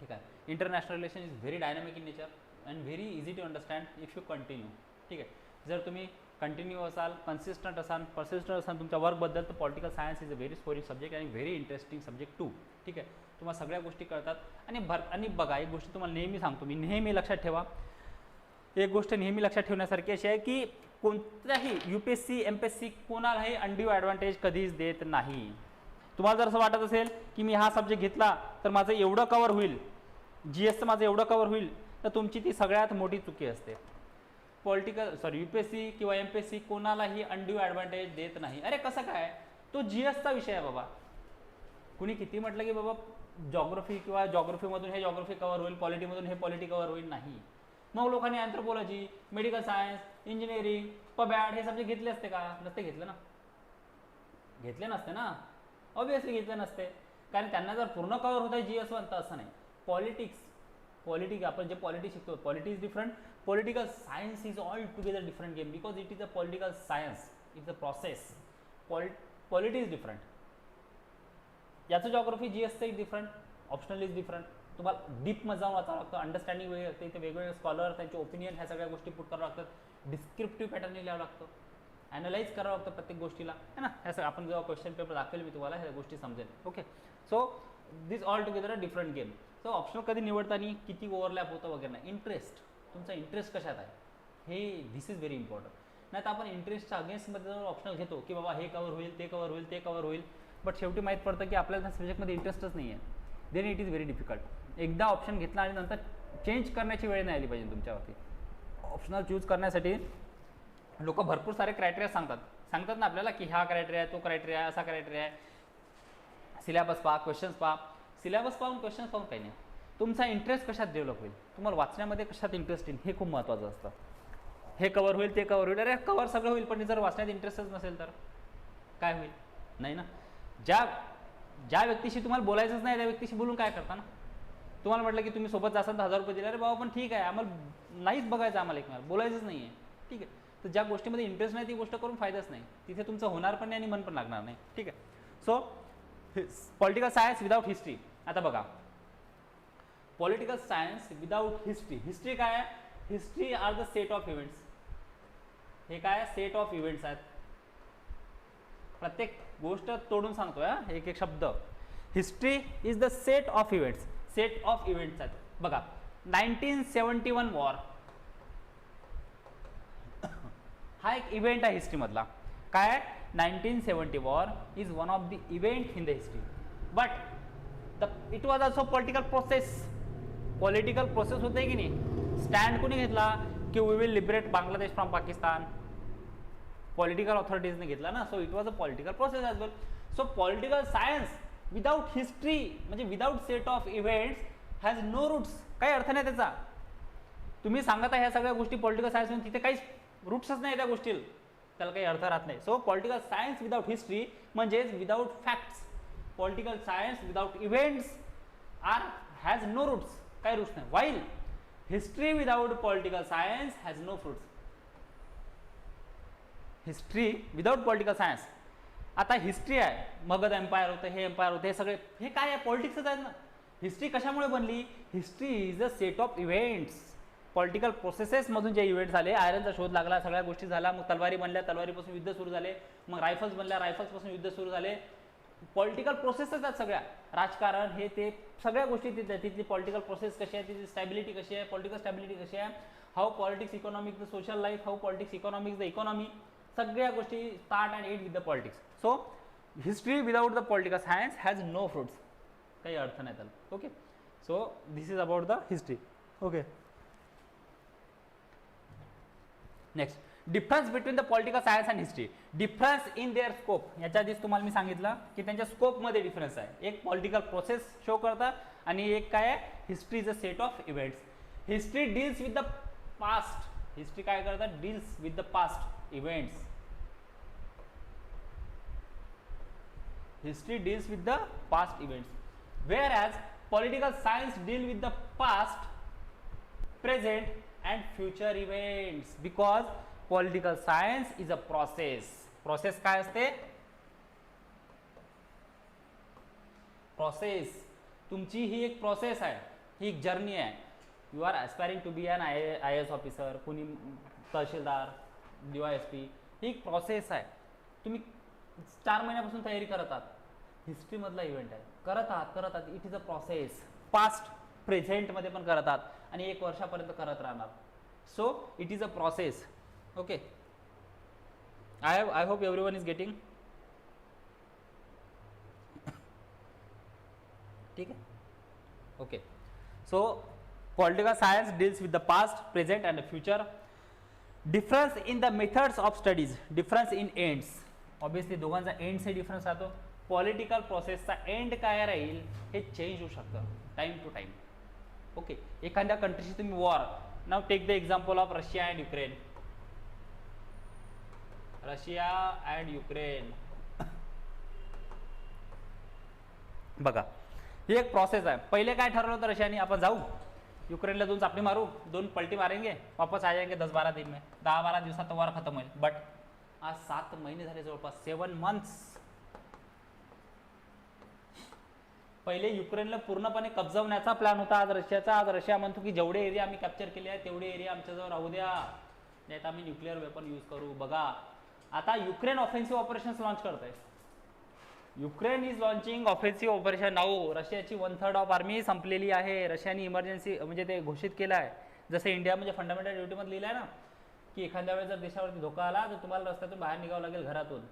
ठीक आहे. International relation is very dynamic in nature and very easy to understand if you continue. ठीक आहे. जर तुम्ही कंटिन्यू असाल, कन्सिस्टंट असाल, पर्सिस्टंट असाल तुमच्या वर्कबद्दल, तर political science is a very scoring subject आणि व्हेरी इंटरेस्टिंग सब्जेक्ट टू. ठीक आहे. तुम्हाला सगळ्या गोष्टी कळतात. आणि बघा एक गोष्ट तुम्हाला नेहमी सांगतो मी, नेहमी लक्षात ठेवा. एक गोष्ट नेहमी लक्षात ठेवण्यासारखी अशी आहे की कोणत्याही UPSC MPSC कोणालाही अनड्यू ॲडव्हान्टेज कधीच देत नाही. तुम्हाला जर असं वाटत असेल की मी हा सब्जेक्ट घेतला तर माझं एवढं कवर होईल, GSचं माझं एवढं कवर होईल, तर तुमची ती सगळ्यात मोठी चुकी असते. UPSC किंवा MPSC कोणालाही अनड्यू ॲडव्हान्टेज देत नाही. अरे कसं काय, तो GSचा विषय आहे बाबा. कुणी किती म्हटलं की बाबा जॉग्रफी किंवा जॉग्रफीमधून हे जॉग्रफी कवर होईल, पॉलिटीमधून हे पॉलिटी कवर होईल, नाही. मग लोकांनी अँथ्रोपॉलॉजी, मेडिकल सायन्स, इंजिनिअरिंग, पबॅड हे सब्जेक्ट घेतले असते का? नसते घेतले ना. घेतले नसते ना, ऑब्विसली घेतले नसते. कारण त्यांना जर पूर्ण कवर होत आहे GS1 तर असं नाही. पॉलिटिक्स आपण जे पॉलिटी शिकतो, polity is different, political science is all together different game because it is a political science, it's a process. Polity is different. याचं जॉग्रफी GSचं is different, optional is different. तुम्हाला डीपमध्ये जाऊन वाचावं लागतं, अंडरस्टँडिंग वेगळी असते. इथे वेगवेगळे स्कॉलर, त्यांचे ओपिनियन, ह्या सगळ्या गोष्टी पुट करावं लागतात. डिस्क्रिप्टिव्ह पॅटर्नने लिहावं लागतं, ॲनालाइज करावं लागतं प्रत्येक गोष्टीला, है ना. ह्या आपण जेव्हा क्वेश्चन पेपर दाखवेल मी तुम्हाला ह्या गोष्टी समजेल. Okay. So this all together a different game. So optional कधी निवडताना किती ओव्हरलॅप होतं वगैरे नाही. इंटरेस्ट, तुमचा इंटरेस्ट कशात आहे हे दिस इज व्हेरी इम्पॉर्टंट. नाही तर आपण इंटरेस्टच्या अगेन्स्टमध्ये जर ऑप्शनल घेतो की बाबा हे कवर होईल, ते कवर होईल, ते कवर होईल, बट शेवटी माहीत पडतं की आपल्याला त्या सब्जेक्टमध्ये इंटरेस्टच नाही आहे. Then it is very difficult. एकदा ऑप्शन घेतला आणि नंतर चेंज करण्याची वेळ नाही आली पाहिजे तुमच्यावरती. ऑप्शनल चूज करण्यासाठी लोक भरपूर सारे क्रायटेरिया सांगतात ना आपल्याला की हा क्रायटेरिया आहे, तो क्रायटेरिया आहे, असा क्रायटेरिया आहे. सिलेबस पहा, क्वेश्चन्स पहा. सिलेबस पाहून क्वेश्चन्स पाहून काही नाही. तुमचा इंटरेस्ट कशात डेव्हलप होईल, तुम्हाला वाचण्यामध्ये कशात इंटरेस्ट येईल, हे खूप महत्त्वाचं असतं. हे कवर होईल, ते कवर होईल, अरे कवर सगळं होईल, पण जर वाचण्यात इंटरेस्टच नसेल तर काय होईल? नाही ना. ज्या व्यक्तीशी तुम्हाला बोलायचंच नाही त्या व्यक्तीशी बोलून काय करता ना. तुम्हाला म्हटलं की तुम्ही सोबत जासाल तर 1000 रुपये दिले, अरे बाबा पण ठीक आहे, आम्हाला नाहीच बघायचं, आम्हाला एकमेकाला बोलायचंच नाही आहे. ठीक आहे. तर ज्या गोष्टीमध्ये इंटरेस्ट नाही ती गोष्ट करून फायदाच नाही. तिथे तुमचं होणार पण नाही आणि मन पण लागणार नाही. ठीक आहे. So political science without history. आता बघा, political science without history. History काय आहे? History are the set of events. हे काय सेट ऑफ इव्हेंट्स आहेत. प्रत्येक गोष्ट तोडून सांगतोय एक एक शब्द. History is the set of events. Set of events आहेत. बघा 1971 वॉर हा एक इव्हेंट आहे हिस्ट्रीमधला. काय 1970 war is one of the event in the history, but it was also political process. Political process होते की नाही. स्टँड कोणी घेतला की we will liberate Bangladesh from Pakistan. Political ऑथॉरिटीजने घेतला ना. So it was a political process as well. So political science without history म्हणजे without set of events has no roots. काही अर्थ नाही त्याचा. तुम्ही सांगत आहे ह्या सगळ्या गोष्टी पॉलिटिकल सायन्स म्हणून, तिथे काहीच रूट्सच नाही त्या गोष्टीला, त्याला काही अर्थ राहत नाही. So political science without history म्हणजेच without facts. Political science without events has no roots. काही रूट्स नाही. While history without political science has no fruits. History without political science. आता हिस्ट्री आहे, मगध एम्पायर होतं, हे एम्पायर होतं, हे सगळे हे काय आहे? पॉलिटिक्सच आहेत ना. हिस्ट्री कशामुळे बनली? History is a set of events. Political प्रोसेसेसमधून जे इव्हेंट झाले, आयरनचा शोध लागला, सगळ्या गोष्टी झाल्या, मग तलवारी बनल्या, तलवारीपासून युद्ध सुरू झाले, मग रायफल्स बनल्या, रायफल्सपासून युद्ध सुरू झाले. पॉलिटिकल प्रोसेसच आहेत सगळ्या. राजकारण हे ते सगळ्या गोष्टी तिथल्या. तिथली पॉलिटिकल प्रोसेस कशी आहे, तिथली स्टॅबिलिटी कशी आहे, पॉलिटिकल स्टॅबिलिटी कशी आहे, how politics economics the social life, how politics economics the economy, सगळ्या गोष्टी start and end with the politics. So history without the political science has no fruits, काही अर्थ नाही त्याला. Okay, so this is about the history. Okay, next difference between the political science and history. Difference in their scope, याच्या आधीच तुम्हाला मी सांगितलं की त्यांच्या स्कोपमध्ये डिफरन्स आहे. एक पॉलिटिकल प्रोसेस शो करतात आणि एक काय आहे, history is a set of events. History deals with the past, history काय करतात, deals with the past events. History deals with the past events, whereas political science deal with the past, present and future events, because political science is a process. Process काय असते, process, तुमची ही एक process आहे, ही एक journey आहे. You are aspiring to be an IAS officer, कुणी tehsildar, DYSP, ही एक process आहे. तुम्ही 4 महिन्यापासून तयारी करत आहात, हिस्ट्रीमधला इव्हेंट आहे, करत आहात. It is a process. Past प्रेझेंटमध्ये पण करत आहात आणि 1 वर्षापर्यंत करत राहणार. So it is a process. Okay, I hope everyone is getting. ठीक आहे. Okay, so political science deals with the past, present and future. Difference in the methods of studies, difference in ends. Obviously दोघांचा एंडचे difference राहतो. Political प्रोसेसचा end काय राहील हे change होऊ शकतं टाइम टू टाइम. ओके, एखाद्या कंट्रीशी तुम्ही war, now take the example of Russia and Ukraine. Russia and Ukraine बघा, ही एक प्रोसेस आहे. पहिले काय ठरवलं होतं रशियाने, आपण जाऊ युक्रेनला 2 चापणी मारू, 2 पलटी मारेंगे, वापस आ जाएंगे 10-12 दिन में, 10-12 दिवसात वॉर खतम होईल. बट आज 7 महिने झाले, जवळपास 7 months. पहिले युक्रेनला पूर्णपणे कब्जवण्याचा प्लॅन होता आज रशियाचा. आज रशिया म्हणतो की जेवढे एरिया आम्ही कॅप्चर केले आहे तेवढे एरिया आमच्याजवळ राहू द्या, नाही तर आम्ही न्यूक्लिअर वेपन यूज करू. बघा, आता युक्रेन ऑफेन्सिव्ह ऑपरेशन्स लॉन्च करत आहे. Ukraine is launching offensive operation now. रशियाची 1/3 ऑफ आर्मी संपलेली आहे. रशियाने इमर्जन्सी म्हणजे ते घोषित केलं आहे. जसं इंडिया म्हणजे फंडामेंटल ड्युटीमध्ये लिहिलं आहे ना, की एखाद्या वेळेस जर देशावरती धोका आला तर तुम्हाला रस्त्यातून बाहेर निघावं लागेल घरातून.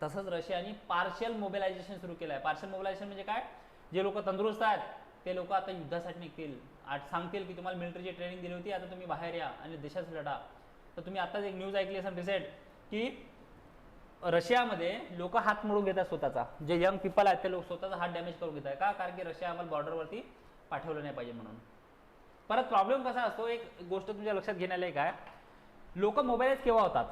तसंच रशियाने पार्शियल मोबिलायझेशन सुरू केलं आहे. पार्शियल मोबिलायझेशन म्हणजे काय, जे लोक तंदुरुस्त आहेत ते लोक आता युद्धासाठी निघतील. सांगतील की तुम्हाला मिलिटरीची ट्रेनिंग दिली होती, आता तुम्ही बाहेर या आणि देशासाठी लढा. तर तुम्ही आताच एक न्यूज ऐकली असेल रिसेंट, की रशियामध्ये लोक हात मोडून घेतात स्वतःचा. जे यंग पीपल आहेत ते लोक स्वतःचा हात डॅमेज करून घेत आहे. का, कारण की रशिया आम्हाला बॉर्डरवरती पाठवलं नाही पाहिजे म्हणून. परत प्रॉब्लेम कसा असतो, एक गोष्ट तुमच्या लक्षात घेण्याला काय, लोक मोबाईलाइज केव्हा होतात,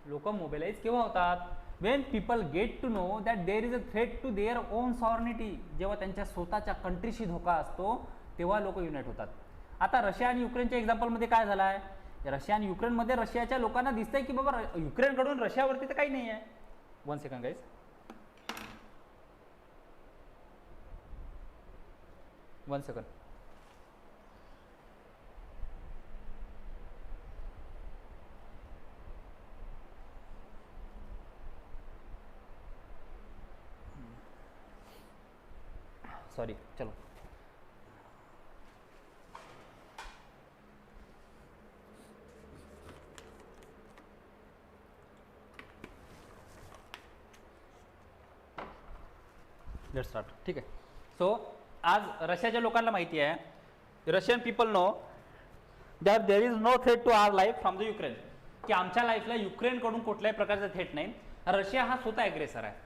लोक मोबाईलाइज केव्हा होतात, when people get to know that there is a threat to their own sovereignty. जेव्हा त्यांच्या स्वतःच्या कंट्रीशी धोका असतो तेव्हा लोक युनाईट होतात. आता रशिया आणि युक्रेनच्या एक्झाम्पलमध्ये काय झालं आहे, रशिया आणि युक्रेनमध्ये रशियाच्या लोकांना दिसतंय की बाबा युक्रेनकडून रशियावरती तर काही नाही आहे. 1 second guys, one second. Sorry, चलो. Let's start. ठीक आहे. सो आज रशियाच्या लोकांना माहिती आहे, Russian people know that there is no threat to our life from the Ukraine, की आमच्या लाईफला युक्रेनकडून कुठल्याही प्रकारचा थ्रेट नाही. रशिया हा स्वतः ॲग्रेसर आहे.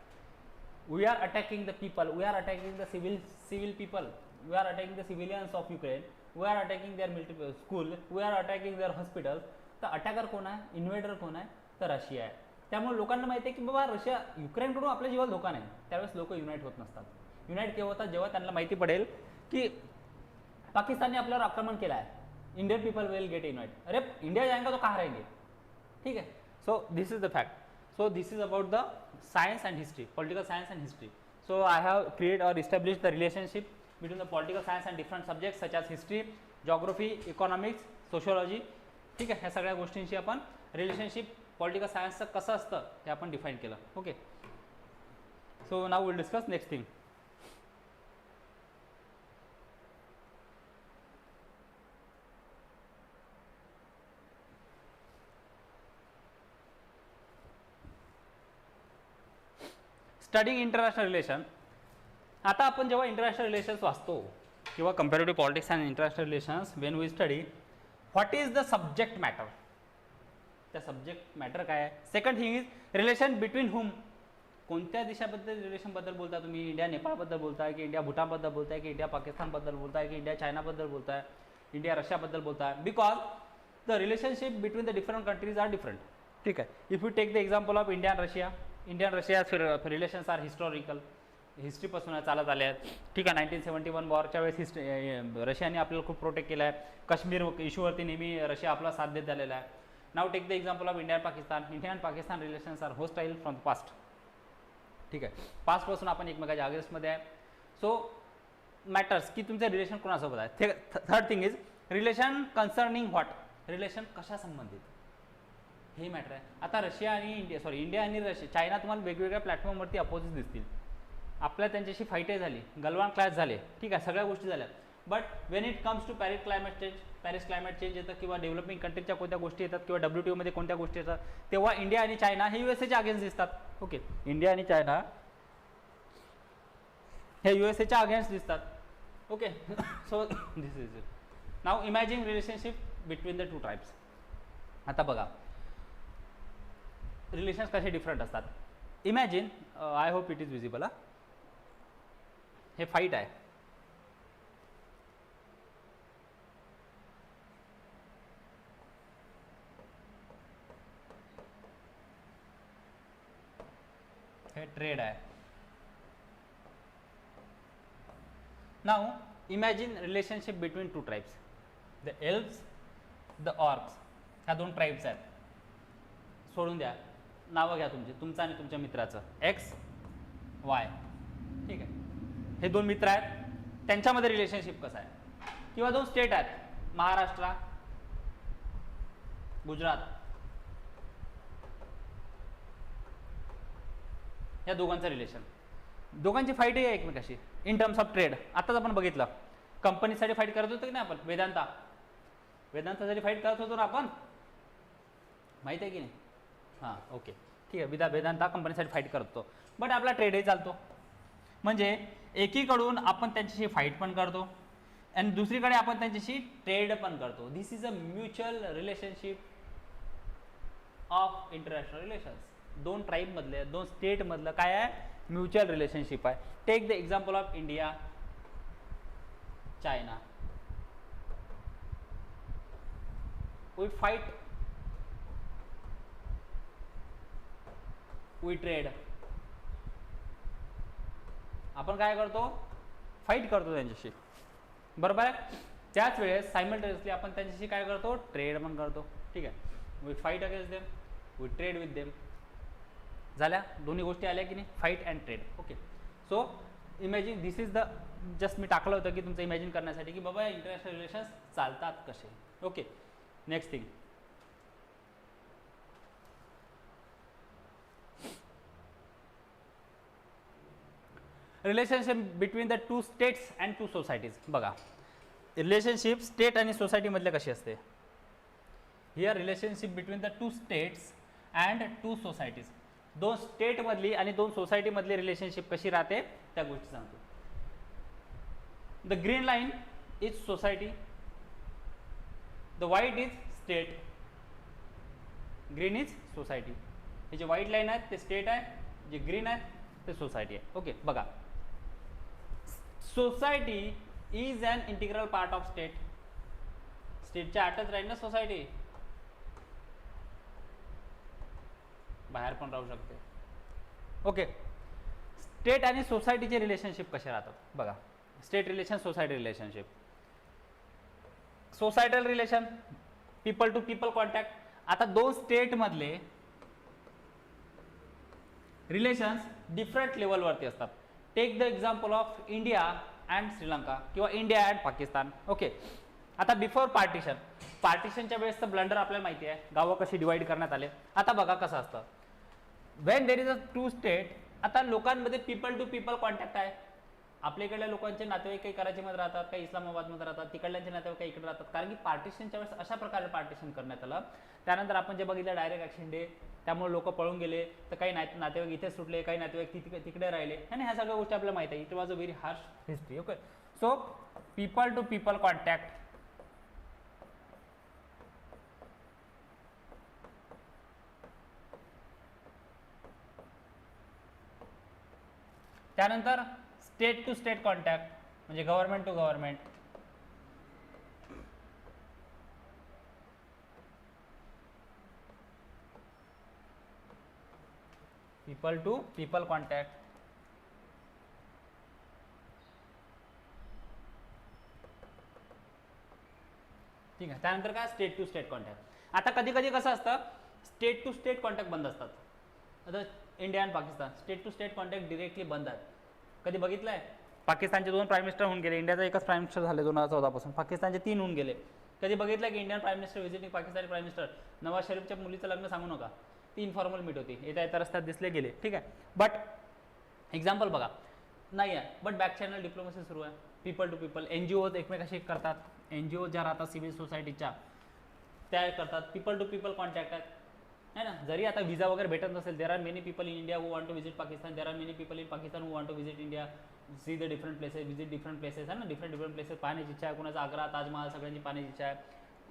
We are attacking the people, we are attacking the civil people, we are attacking the civilians of Ukraine, we are attacking their military school, we are attacking their hospital. तर attacker कोण आहे, इन्व्हेडर कोण आहे, तर Russia आहे. त्यामुळे लोकांना माहिती आहे की बाबा रशिया युक्रेनकडून आपल्या जीवाला धोका नाही. त्यावेळेस लोक युनाईट होत नसतात. युनाईट केव्हा होतात, जेव्हा त्यांना माहिती पडेल की पाकिस्तानने आपल्यावर आक्रमण केलं आहे, Indian people will get unite. अरे इंडिया जाएगा तो कहाँ रहेंगे. ठीक है. So this is the fact. So this is about the science and history, political science and history. So I have created or established the relationship between the political science and different subjects such as history, geography, economics, sociology. ठीक आहे, ह्या सगळ्या गोष्टींशी आपण relationship political सायन्सचं कसं असतं हे आपण डिफाईन केलं. Okay. So now will discuss next thing. Studying international relation. आता आपण जेव्हा इंटरनॅशनल रिलेशन्स वाचतो किंवा comparative politics and international relations when we study what is the subject matter. त्या सब्जेक्ट मॅटर काय आहे. Second thing is relation between whom. कोणत्या देशाबद्दल रिलेशनबद्दल बोलता तुम्ही. इंडिया नेपाळबद्दल बोलताय की इंडिया भूटानबद्दल बोलताय की इंडिया पाकिस्तानबद्दल बोलताय की इंडिया चायनाबद्दल बोलताय, इंडिया रशियाबद्दल बोलताय. Because the relationship between the different countries are different. ठीक आहे. If you take the example of India and Russia, India and Russia relations are historical, हिस्ट्रीपासून चालत आले आहेत. ठीक आहे. 1971 वॉरच्या वेळेस रशियाने आपल्याला खूप प्रोटेक्ट केलं आहे. काश्मीर इश्यूवरती नेहमी रशिया आपला साथ देत आलेला आहे. Now take the example of India and Pakistan. India and Pakistan relations are hostile from the past. ठीक आहे. पास्टपासून आपण एकमेकाच्या अगेन्स्टमध्ये आहे. सो मॅटर्स की तुमचं रिलेशन कोणासोबत आहे. Third thing is relation concerning what. Relation कशा संबंधित हे मॅटर आहे. आता रशिया आणि इंडिया आणि रशिया चायना तुम्हाला वेगवेगळ्या प्लॅटफॉर्मवरती अपोजिट दिसतील. आपल्या त्यांच्याशी फाईटही झाली, गलवान क्लॅश झाले. ठीक आहे. सगळ्या गोष्टी झाल्या. But when it comes to Paris climate change येतं किंवा डेव्हलपिंग कंट्रीच्या कोणत्या गोष्टी येतात किंवा WTO मध्ये कोणत्या गोष्टी येतात, तेव्हा इंडिया आणि चायना हे USAच्या अगेन्स्ट दिसतात. ओके. इंडिया आणि चायना हे USAच्या अगेन्स्ट दिसतात. Okay. So this is it. Now imagine relationship between the two tribes. आता बघा रिलेशन्स कसे डिफरंट असतात. Imagine, I hope it is visible. हे फाईट आहे. हे ट्रेड आहे. Now imagine relationship between two tribes. The elves, the orcs, ह्या दोन ट्राईब्स आहेत. सोडून द्या, नावं घ्या तुमचं आणि तुमच्या मित्राचं. X, Y. ठीक आहे. हे दोन मित्र आहेत, त्यांच्यामध्ये रिलेशनशिप कसं आहे. किंवा दोन स्टेट आहेत, महाराष्ट्र, गुजरात. या दोघांचं रिलेशन, दोघांची फाईट आहे एकमेकाशी इन टर्म्स ऑफ ट्रेड. आताच आपण बघितलं कंपनीसाठी फाईट करत होतो की नाही आपण. वेदांतासाठी फाईट करत होतो ना आपण, माहिती आहे की नाही. हां, ओके. ठीक आहे. वेदांता कंपनीसाठी फाईट करतो, बट आपला ट्रेडही चालतो. म्हणजे एकीकडून आपण त्यांच्याशी फाईट पण करतो आणि दुसरीकडे आपण त्यांच्याशी ट्रेड पण करतो. This is a mutual relationship of international relations. दोन ट्राईब मधले, दोन स्टेट मधलं काय आहे, म्युच्युअल रिलेशनशिप आहे. Take the example of India, China. We fight, we trade. आपण काय करतो, फाईट करतो त्यांच्याशी, बरोबर आहे. त्याच वेळेस सायमल्टेनियसली आपण त्यांच्याशी काय करतो, ट्रेड पण करतो. ठीक आहे. We fight against them, we trade with them. झाल्या दोन्ही गोष्टी आल्या की नाही, fight and trade. Okay. So imagine, this is the just मी टाकलं होतं की तुमचं इमॅजिन करण्यासाठी की बाबा इंटरनॅशनल रिलेशन्स चालतात कसे. Okay. Next thing, relationship between the two states and two societies. बघा रिलेशनशिप स्टेट आणि सोसायटी मधले कशी असते. Here relationship between the two states and two societies. दोन स्टेट मधली आणि दोन सोसायटी मधली रिलेशनशिप कशी राहते त्या गोष्टी सांगतो. The green line is society, the white is state. Green is society. हे जे व्हाईट लाईन आहेत ते स्टेट आहे, जे ग्रीन आहेत ते सोसायटी आहे. ओके. बघा society is an integral part of state. स्टेटच्या आतच राहील ना सोसायटी, बाहेर पण राहू शकते. ओके. स्टेट आणि सोसायटीचे रिलेशनशिप कसे राहतात बघा. State relation, society relationship. Societal relation, people to people contact. आता दोन स्टेट मधले रिलेशन्स डिफरंट लेवलवरती असतात. Take the example of India and Sri Lanka किंवा इंडिया अँड पाकिस्तान. ओके. आता बिफोर पार्टिशनच्या वेळेसचं ब्लंडर आपल्याला माहिती आहे, गावं कशी डिवाइड करण्यात आले. आता बघा कसं असतं, when there is a two state. आता लोकांमध्ये पीपल टू पीपल कॉन्टॅक्ट आहे, आपल्या इकडल्या लोकांचे नातेवाईक काही कराचीमध्ये राहतात, काही इस्लामाबादमध्ये राहतात, तिकडल्यांचे नातेवाईक काही इकडे राहतात, कारण की पार्टिशनच्या वेळेस अशा प्रकारे पार्टिशन करण्यात आलं. त्यानंतर आपण जे बघितलं डायरेक्ट ॲक्शन डे, त्यामुळे लोक पळून गेले, तर काही नातेवाईक इथे सुटले, काही नातेवाईक तिकडे राहिले, आणि ह्या सगळ्या गोष्टी आपल्याला माहिती आहे. It was a very harsh history. Okay, so people to people contact, त्यानंतर स्टेट टू स्टेट कॉन्टॅक्ट म्हणजे government to government, people to people contact. ठीक आहे, त्यानंतर काय स्टेट टू स्टेट कॉन्टॅक्ट. आता कधी कधी कसं असतं, स्टेट टू स्टेट कॉन्टॅक्ट बंद असतात. आता इंडिया आणि Pakistan state to state contact directly बंद आहेत. कधी बघितलं आहे, पाकिस्तानचे 2 प्राईम मिनिस्टर होऊन गेले, इंडियाचा एकच प्राईम मिनिस्टर झाले 2014 पासून, पाकिस्तानचे 3 होऊन गेले. कधी बघितलं की Indian prime minister visiting Pakistani prime minister? Nawaz शरीफच्या मुलीचं लग्न सांगू नका, ती इन्फॉर्मल मीट होती, येता येता रस्त्यात दिसले गेले. ठीक आहे, बट एक्झाम्पल बघा नाही आहे, बट बॅक चॅनल डिप्लोमसी सुरू आहे. पीपल टू पीपल, NGOज एकमेकाशी करतात, NGO ज्या राहतात सिव्हिल सोसायटीच्या त्या करतात, पीपल टू पीपल कॉन्टॅक्ट आहेत, है ना. जरी आता व्हिजा वगैरे भेटत नसेल, there are many people in India who want to visit Pakistan, there are many people in Pakistan who want to visit India, see the different places, visit different places, है ना. डिफरंट प्लेसेस पाहण्याची इच्छा आहे, कुणाचा आग्रा, ताजमहाल सगळ्यांची पाहण्याची इच्छा आहे.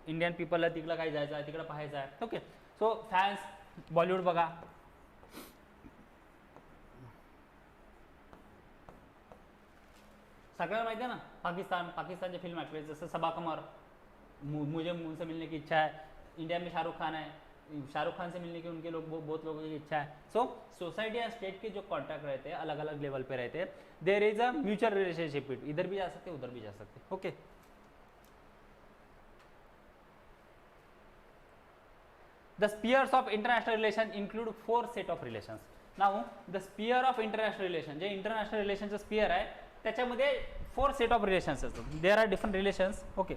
इंडियन पीपलला तिकडं काय जायचं आहे, तिकडं पाहायचं आहे. ओके, सो फॅन्स बॉलिवूड बघा, सगळ्यांना माहिती आहे ना. पाकिस्तानचे फिल्म ॲक्ट्रेस जसं सबा कमर, मुझे उनसे मिलने की इच्छा है. इंडिया में शाहरुख खान है, शाहरुख खान से मिलने की उनके बहुत लोगों की इच्छा है. सो सोसाइटी एंड स्टेट के जो कॉन्ट्रैक्ट रहते हैं अलग अलग लेवल पे रहते हैं. There is a mutual relationship, इधर भी जा सकते उधर भी जा सकते. Okay, the spheres of international relation include 4 set of relations. Now the sphere of international relation, जे इंटरनॅशनल रिलेशनचं स्पियर आहे त्याच्यामध्ये 4 सेट ऑफ रिलेशन्स असतात. देर आर डिफरंट रिलेशन्स. ओके,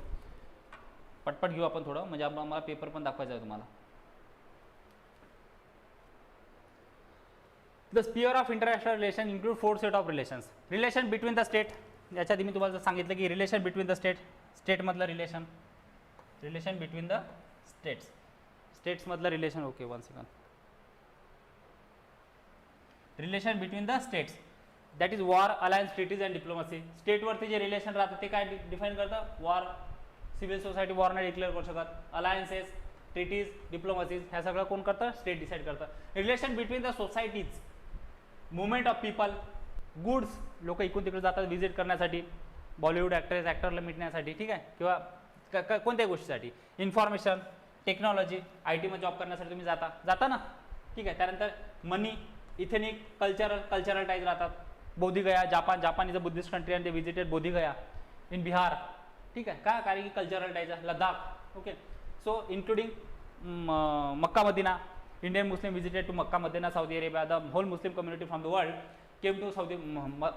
पटपट घेऊ आपण थोडं, म्हणजे आम्हाला पेपर पण दाखवायचा आहे तुम्हाला. The sphere of international relation include 4 set of relations. Relation between the state, याच्या आधी मी तुम्हाला सांगितलं की रिलेशन बिटवीन द स्टेटमधलं रिलेशन बिटवीन द स्टेट्समधलं relation. Okay, 1 second. Relation between the states, that is war, alliance, treaties and diplomacy. स्टेटवरती जे रिलेशन राहतं ते काय डिफाईन करतं? वॉर, सिव्हिल सोसायटी वॉर नाही डिक्लेअर करू शकत, अलायन्सेस, ट्रिटीज, डिप्लोमसीज ह्या सगळं कोण करतं? स्टेट डिसाईड करतं. Relation between the societies, movement of people, goods, लोक इकडून तिकडे जातात व्हिजिट करण्यासाठी, बॉलिवूड ॲक्टरला मिटण्यासाठी, ठीक आहे, किंवा कोणत्याही गोष्टीसाठी, इन्फॉर्मेशन, टेक्नॉलॉजी, IT मध्ये जॉब करण्यासाठी तुम्ही जाता ना, ठीक आहे. त्यानंतर मनी, इथेनिक, कल्चरल टाईज राहतात. Bodh Gaya, Japan is a Buddhist country and they visited Bodh Gaya in Bihar, ठीक आहे, का? कारण की कल्चरल टाईज आहे. Ladakh, okay. So including Mecca Medina, Indian Muslim visited to Mecca Medina, Saudi Arabia. The whole Muslim community from the world came to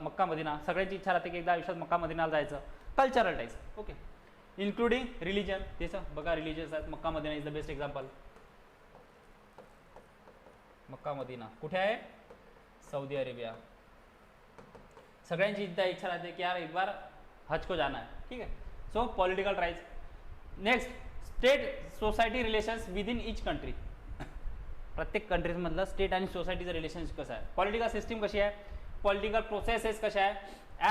Mecca Medina. सगळ्यांची इच्छा राहते की एकदा आयुष्यात मक्का मदिनाला जायचं. Cultural ties, okay. Including religion, त्याचं बघा रिलीजियस आहेत. Mecca Medina is the best example. Mecca Medina कुठे आहे? Saudi Arabia. सगळ्यांची इच्छा राहते की यार एक बार हज को जाना है, ठीक है. So political rights. Next, state society relations with in each country. प्रत्येक कंट्रीजमधलं स्टेट आणि सोसायटीचं रिलेशनशिप कसं आहे, पॉलिटिकल सिस्टीम कशी आहे, पॉलिटिकल प्रोसेसेस कशा आहे,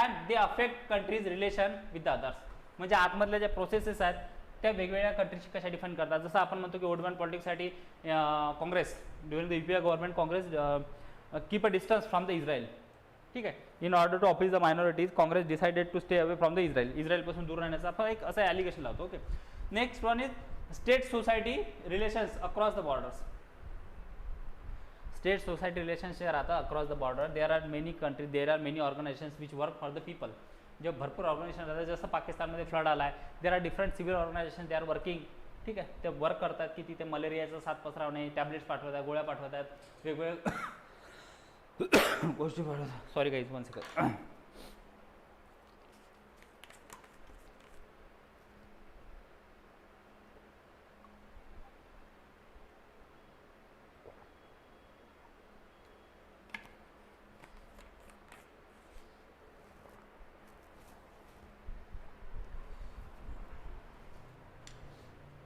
and they affect countries relation with the others. म्हणजे आतमधल्या ज्या प्रोसेसेस आहेत त्या वेगवेगळ्या कंट्रीची कशा डिफाईन करतात. जसं आपण म्हणतो की ओडमॅन पॉलिटिक्ससाठी Congress during the UPA government Congress keep a distance from the Israel, ठीक आहे. In order to office the minorities Congress decided to stay away from the इस्रायलपासून दूर राहण्याचा आपण एक असं ॲलिगेशन लावतो. Okay. Next one is state society relations across the borders. State society relations जे राहतात across the border, there are many countries, there are many organisations which work for the people. जे भरपूर ऑर्गनायझेशन राहतात, जसं पाकिस्तानमध्ये flood आला आहे, there are different civil organisation, they are working, ठीक आहे. ते वर्क करतात की तिथे मलेरियाचा साथ पसरवणे, टॅब्लेट्स पाठवतात, गोळ्या पाठवतात, वेगवेगळ्या गोष्टी पाठवतात. Sorry guys, 1 second.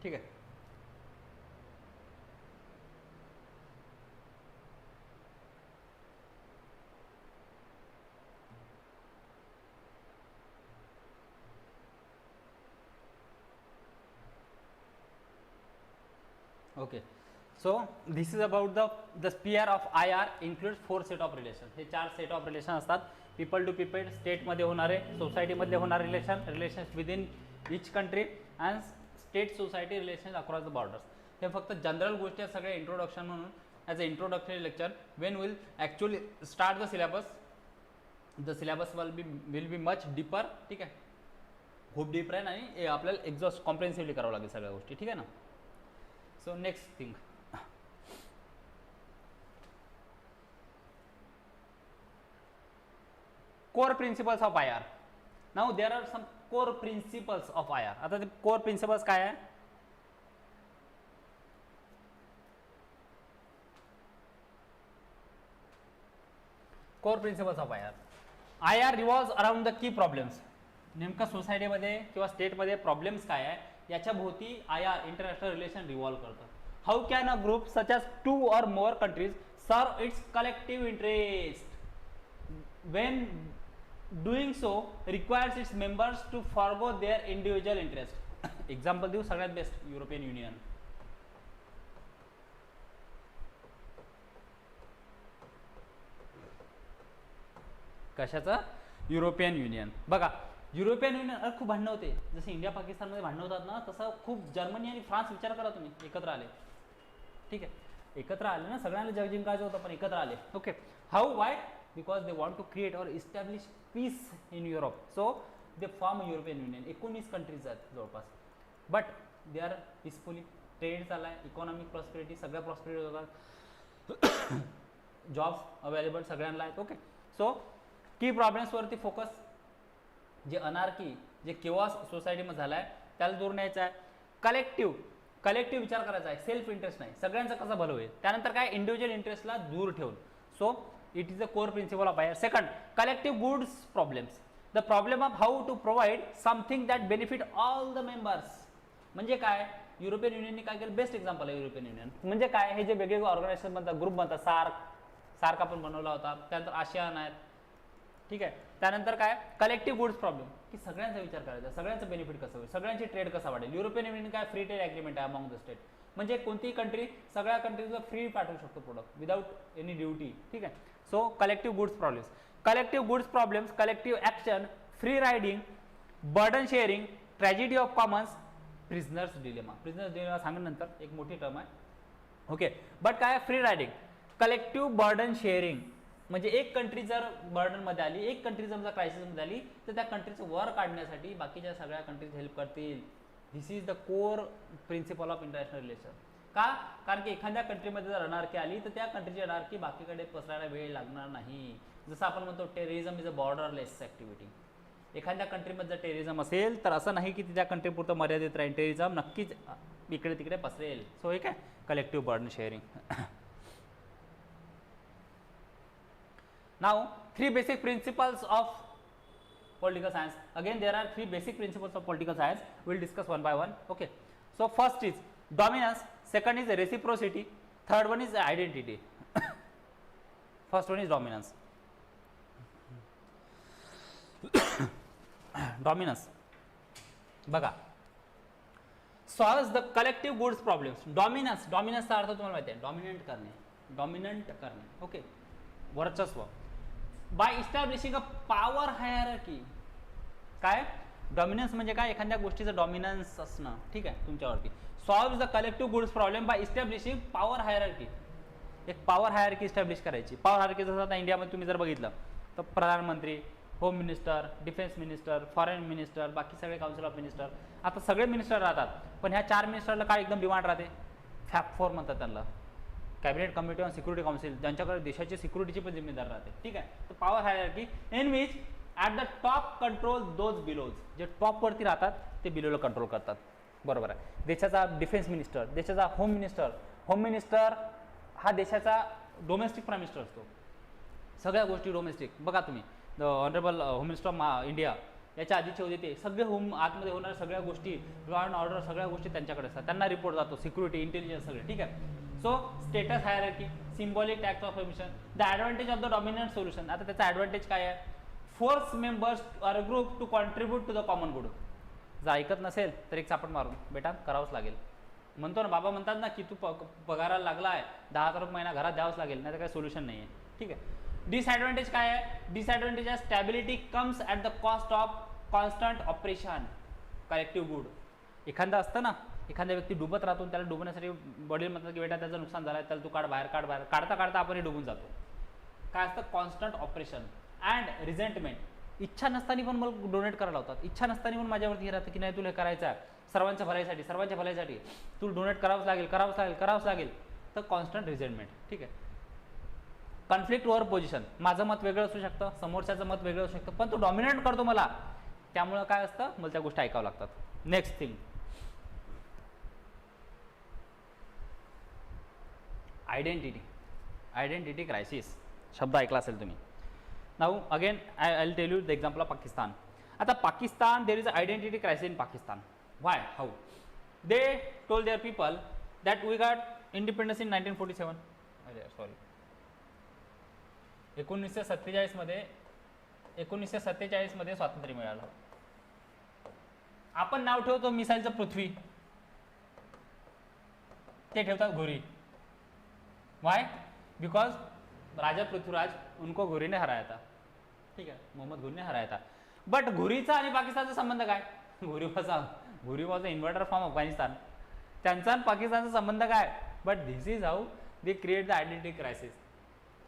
ठीक आहे. Okay, so this is about the sphere of IR includes 4 set of relation. हे 4 सेट ऑफ रिलेशन असतात. पीपल टू पीपल, स्टेटमध्ये होणारे, सोसायटीमध्ये होणारे relations within each country and state society relation across the borders. हे फक्त जनरल गोष्टी आहेत सगळे इंट्रोडक्शन म्हणून, as a introductory lecture. When will actually start the syllabus will be much deeper. ठीक आहे, खूप डीपर आहे आणि आपल्याला एक्झॉस्ट कॉम्प्रेन्सिव्हली करावं लागेल सगळ्या गोष्टी. ठीक आहे ना. So next thing, core principles of IR. Now there are some core principles of IR. आता ते core principles काय आहे? core principles of IR. IR revolves around the key problems. नेमका सोसायटीमध्ये किंवा स्टेटमध्ये प्रॉब्लेम्स काय आहे याच्या भोवती IR इंटरनॅशनल रिलेशन रिव्हॉल्व करतं. How can a group such as 2 or more countries serve its collective interest when doing so requires its members to forgo their individual interest. Example देऊ सगळ्यात बेस्ट, युरोपियन युनियन. कशाचं? European union. बघा, European union खूप भांडणं होते. जसे India पाकिस्तानमध्ये भांडणं होतात ना, तसं खूप जर्मनी आणि फ्रान्स, विचार करा तुम्ही, एकत्र आले. ठीक आहे, एकत्र आले ना, सगळ्यांना जग जिंकायचं होतं पण एकत्र आले. Okay, how, why? Because they want to create और establish peace in Europe. So they form European Union. 19 countries आहेत जवळपास, but they are peacefully. Trade चालला आहे, इकॉनॉमिक प्रॉस्पेरिटी, सगळ्या प्रॉस्पेरिटी होतात, जॉब्स अवेलेबल सगळ्यांना आहेत. ओके, सो की प्रॉब्लेम्सवरती फोकस. जे अनार्की, जे केवॉस सोसायटीमध्ये झाला आहे त्याला दूर न्यायचं आहे. कलेक्टिव्ह विचार करायचा आहे, सेल्फ इंटरेस्ट नाही, सगळ्यांचं कसं भलं होईल. त्यानंतर काय, इंडिव्हिज्युअल इंटरेस्टला दूर ठेवून. So it is a core principle of IR. Second, collective goods problems. The problem of how to provide something that benefit all the members. म्हणजे काय, युरोपियन युनियनने काय केलं, बेस्ट एक्झाम्पल आहे युरोपियन युनियन. म्हणजे काय, हे जे वेगवेगळे ऑर्गनायझेशन बनतात, ग्रुप बनतात, सार्क आपण बनवला होता, त्यानंतर आशियान आहेत. ठीक आहे, त्यानंतर काय, कलेक्टिव्ह गुड्स प्रॉब्लेम, की सगळ्यांचा विचार करायचा, सगळ्यांचं बेनिफिट कसं होईल, सगळ्यांची ट्रेड कसा वाढेल. युरोपियन युनियन काय, फ्री ट्रेड ॲग्रीमेंट आहे अमॉंग द स्टेट. म्हणजे कोणतीही कंट्री सगळ्या कंट्रीजला फ्री पाठवू शकतो प्रोडक्ट विदाउट एनी ड्युटी. ठीक आहे. So collective goods problems, collective action, free riding, burden sharing, tragedy of commons, prisoners dilemma सांगेन नंतर, एक मोठी टर्म आहे. ओके, बट काय, free riding, collective burden sharing. म्हणजे एक कंट्री जर बर्डनमध्ये आली, एक कंट्री जर क्रायसिसमध्ये आली, तर त्या कंट्रीचं वर काढण्यासाठी बाकीच्या सगळ्या कंट्रीज हेल्प करतील. This is the core principle of international relation. का? कारण की एखाद्या कंट्रीमध्ये जर अनार्की आली तर त्या कंट्रीची अनार्की बाकीकडे पसरायला वेळ लागणार नाही. जसं आपण म्हणतो terrorism is a borderless activity. एखाद्या कंट्रीमध्ये जर टेररिझम असेल तर असं नाही की त्या कंट्रीपुरतं मर्यादित राहील, टेररिझम नक्कीच इकडे तिकडे पसरेल. सो हे काय, collective burden sharing. Now, 3 basic principles of political science. Again, there are 3 basic principles of political science. We'll discuss one by one. Okay. So, first is dominance. Second is reciprocity. Third one is identity. First one is dominance. Dominance. बघा, solves the collective goods problems. Dominance चा अर्थ तुम्हाला माहिती आहे, dominant करणे. Okay, वर्चस्व. By establishing a power hierarchy. काय, dominance म्हणजे काय, एखाद्या गोष्टीचं डॉमिनन्स असणं. ठीक आहे, तुमच्यावरती. Solve the collective goods problem by establishing power hierarchy. एक पॉवर हायरार्की इस्टॅब्लिश करायची. पॉवर हायरार्की जसं आता इंडियामध्ये तुम्ही जर बघितलं तर प्रधानमंत्री, home minister, defence minister, foreign minister, बाकी सगळे काउन्सिल ऑफ मिनिस्टर, आता सगळे मिनिस्टर राहतात. पण ह्या 4 मिनिस्टरला काय एकदम डिमांड राहते, फॅक्ट 4 म्हणतात त्यांना, cabinet committee on security council, ज्यांच्याकडे देशाची सिक्युरिटीची पण जिम्मेदार राहते. ठीक आहे, तर power hierarchy in which at the top control those below. जे टॉपवरती राहतात ते बिलोला कंट्रोल करतात. बरोबर आहे. देशाचा डिफेन्स मिनिस्टर, देशाचा होम मिनिस्टर हा देशाचा डोमेस्टिक प्राईम मिनिस्टर असतो. सगळ्या गोष्टी डोमेस्टिक. बघा तुम्ही, the honourable home minister of India याच्या आधीचे होते ते सगळे आतमध्ये होणाऱ्या सगळ्या गोष्टी, लॉ अँड ऑर्डर सगळ्या गोष्टी त्यांच्याकडे असतात, त्यांना रिपोर्ट जातो, सिक्युरिटी, इंटेलिजन्स सगळे, ठीक आहे. So status hierarchy, symbolic tax of emission, the advantage of the dominant solution. आता त्याचा ॲडव्हान्टेज काय आहे? Force members or group to contribute to the common good. जर ऐकत नसेल तर एक चापट मारून बेटा करावंच लागेल. म्हणतो ना बाबा म्हणतात ना की तू पगाराला लागला आहे 10,000 रुपये महिना घरात द्यावंच लागेल, नाही तर काही सोल्युशन नाही आहे, ठीक आहे. डिसएडव्हान्टेज काय आहे? डिसएडव्हान्टेज आहे stability comes at the cost of constant operation collective good. एखादा असतं ना, एखाद्या व्यक्ती डुबत राहतो, त्याला डुबण्यासाठी वडील म्हणतात की बेटा त्याचं नुकसान झालं आहे, त्याला तू काढ बाहेर, काढता काढता आपणही डुबून जातो. काय असतं? Constant operation and रिझेंटमेंट. इच्छा नसताना पण मला डोनेट करायला होतात, इच्छा नसताना पण माझ्यावरती हे राहतं की नाही तुला करायचं आहे सर्वांच्या भल्यासाठी तू डोनेट करावंच लागेल. तर कॉन्स्टंट रिझेंटमेंट, ठीक आहे. कॉन्फ्लिक्ट ओव्हर पोझिशन, माझं मत वेगळं असू शकतं, समोरच्याचं मत वेगळं असू शकतं, पण तो डॉमिनेट करतो मला, त्यामुळं काय असतं मला त्या गोष्टी ऐकावं लागतात. नेक्स्ट थिंग, आयडेंटिटी क्रायसिस शब्द ऐकला असेल तुम्ही. Now again I will tell you the example of Pakistan. आता Pakistan, there is a identity crisis in Pakistan. Why? How? They told their people that we got independence in 1947. अरे सॉरी, 1947 मध्ये स्वातंत्र्य मिळालं. आपण नाव ठेवतो मिसाईलचं पृथ्वी, ते ठेवतात घुरी. वाय? बिकॉज राजा पृथ्वीराज उनको घुरी ने हराया था, ठीक आहे, मोहम्मद घुरी ने हराया था. बट घुरीचा आणि पाकिस्तानचा संबंध काय? घुरी was a inverter from Afghanistan. त्यांचा आणि पाकिस्तानचा संबंध काय? But this is how they create the identity crisis.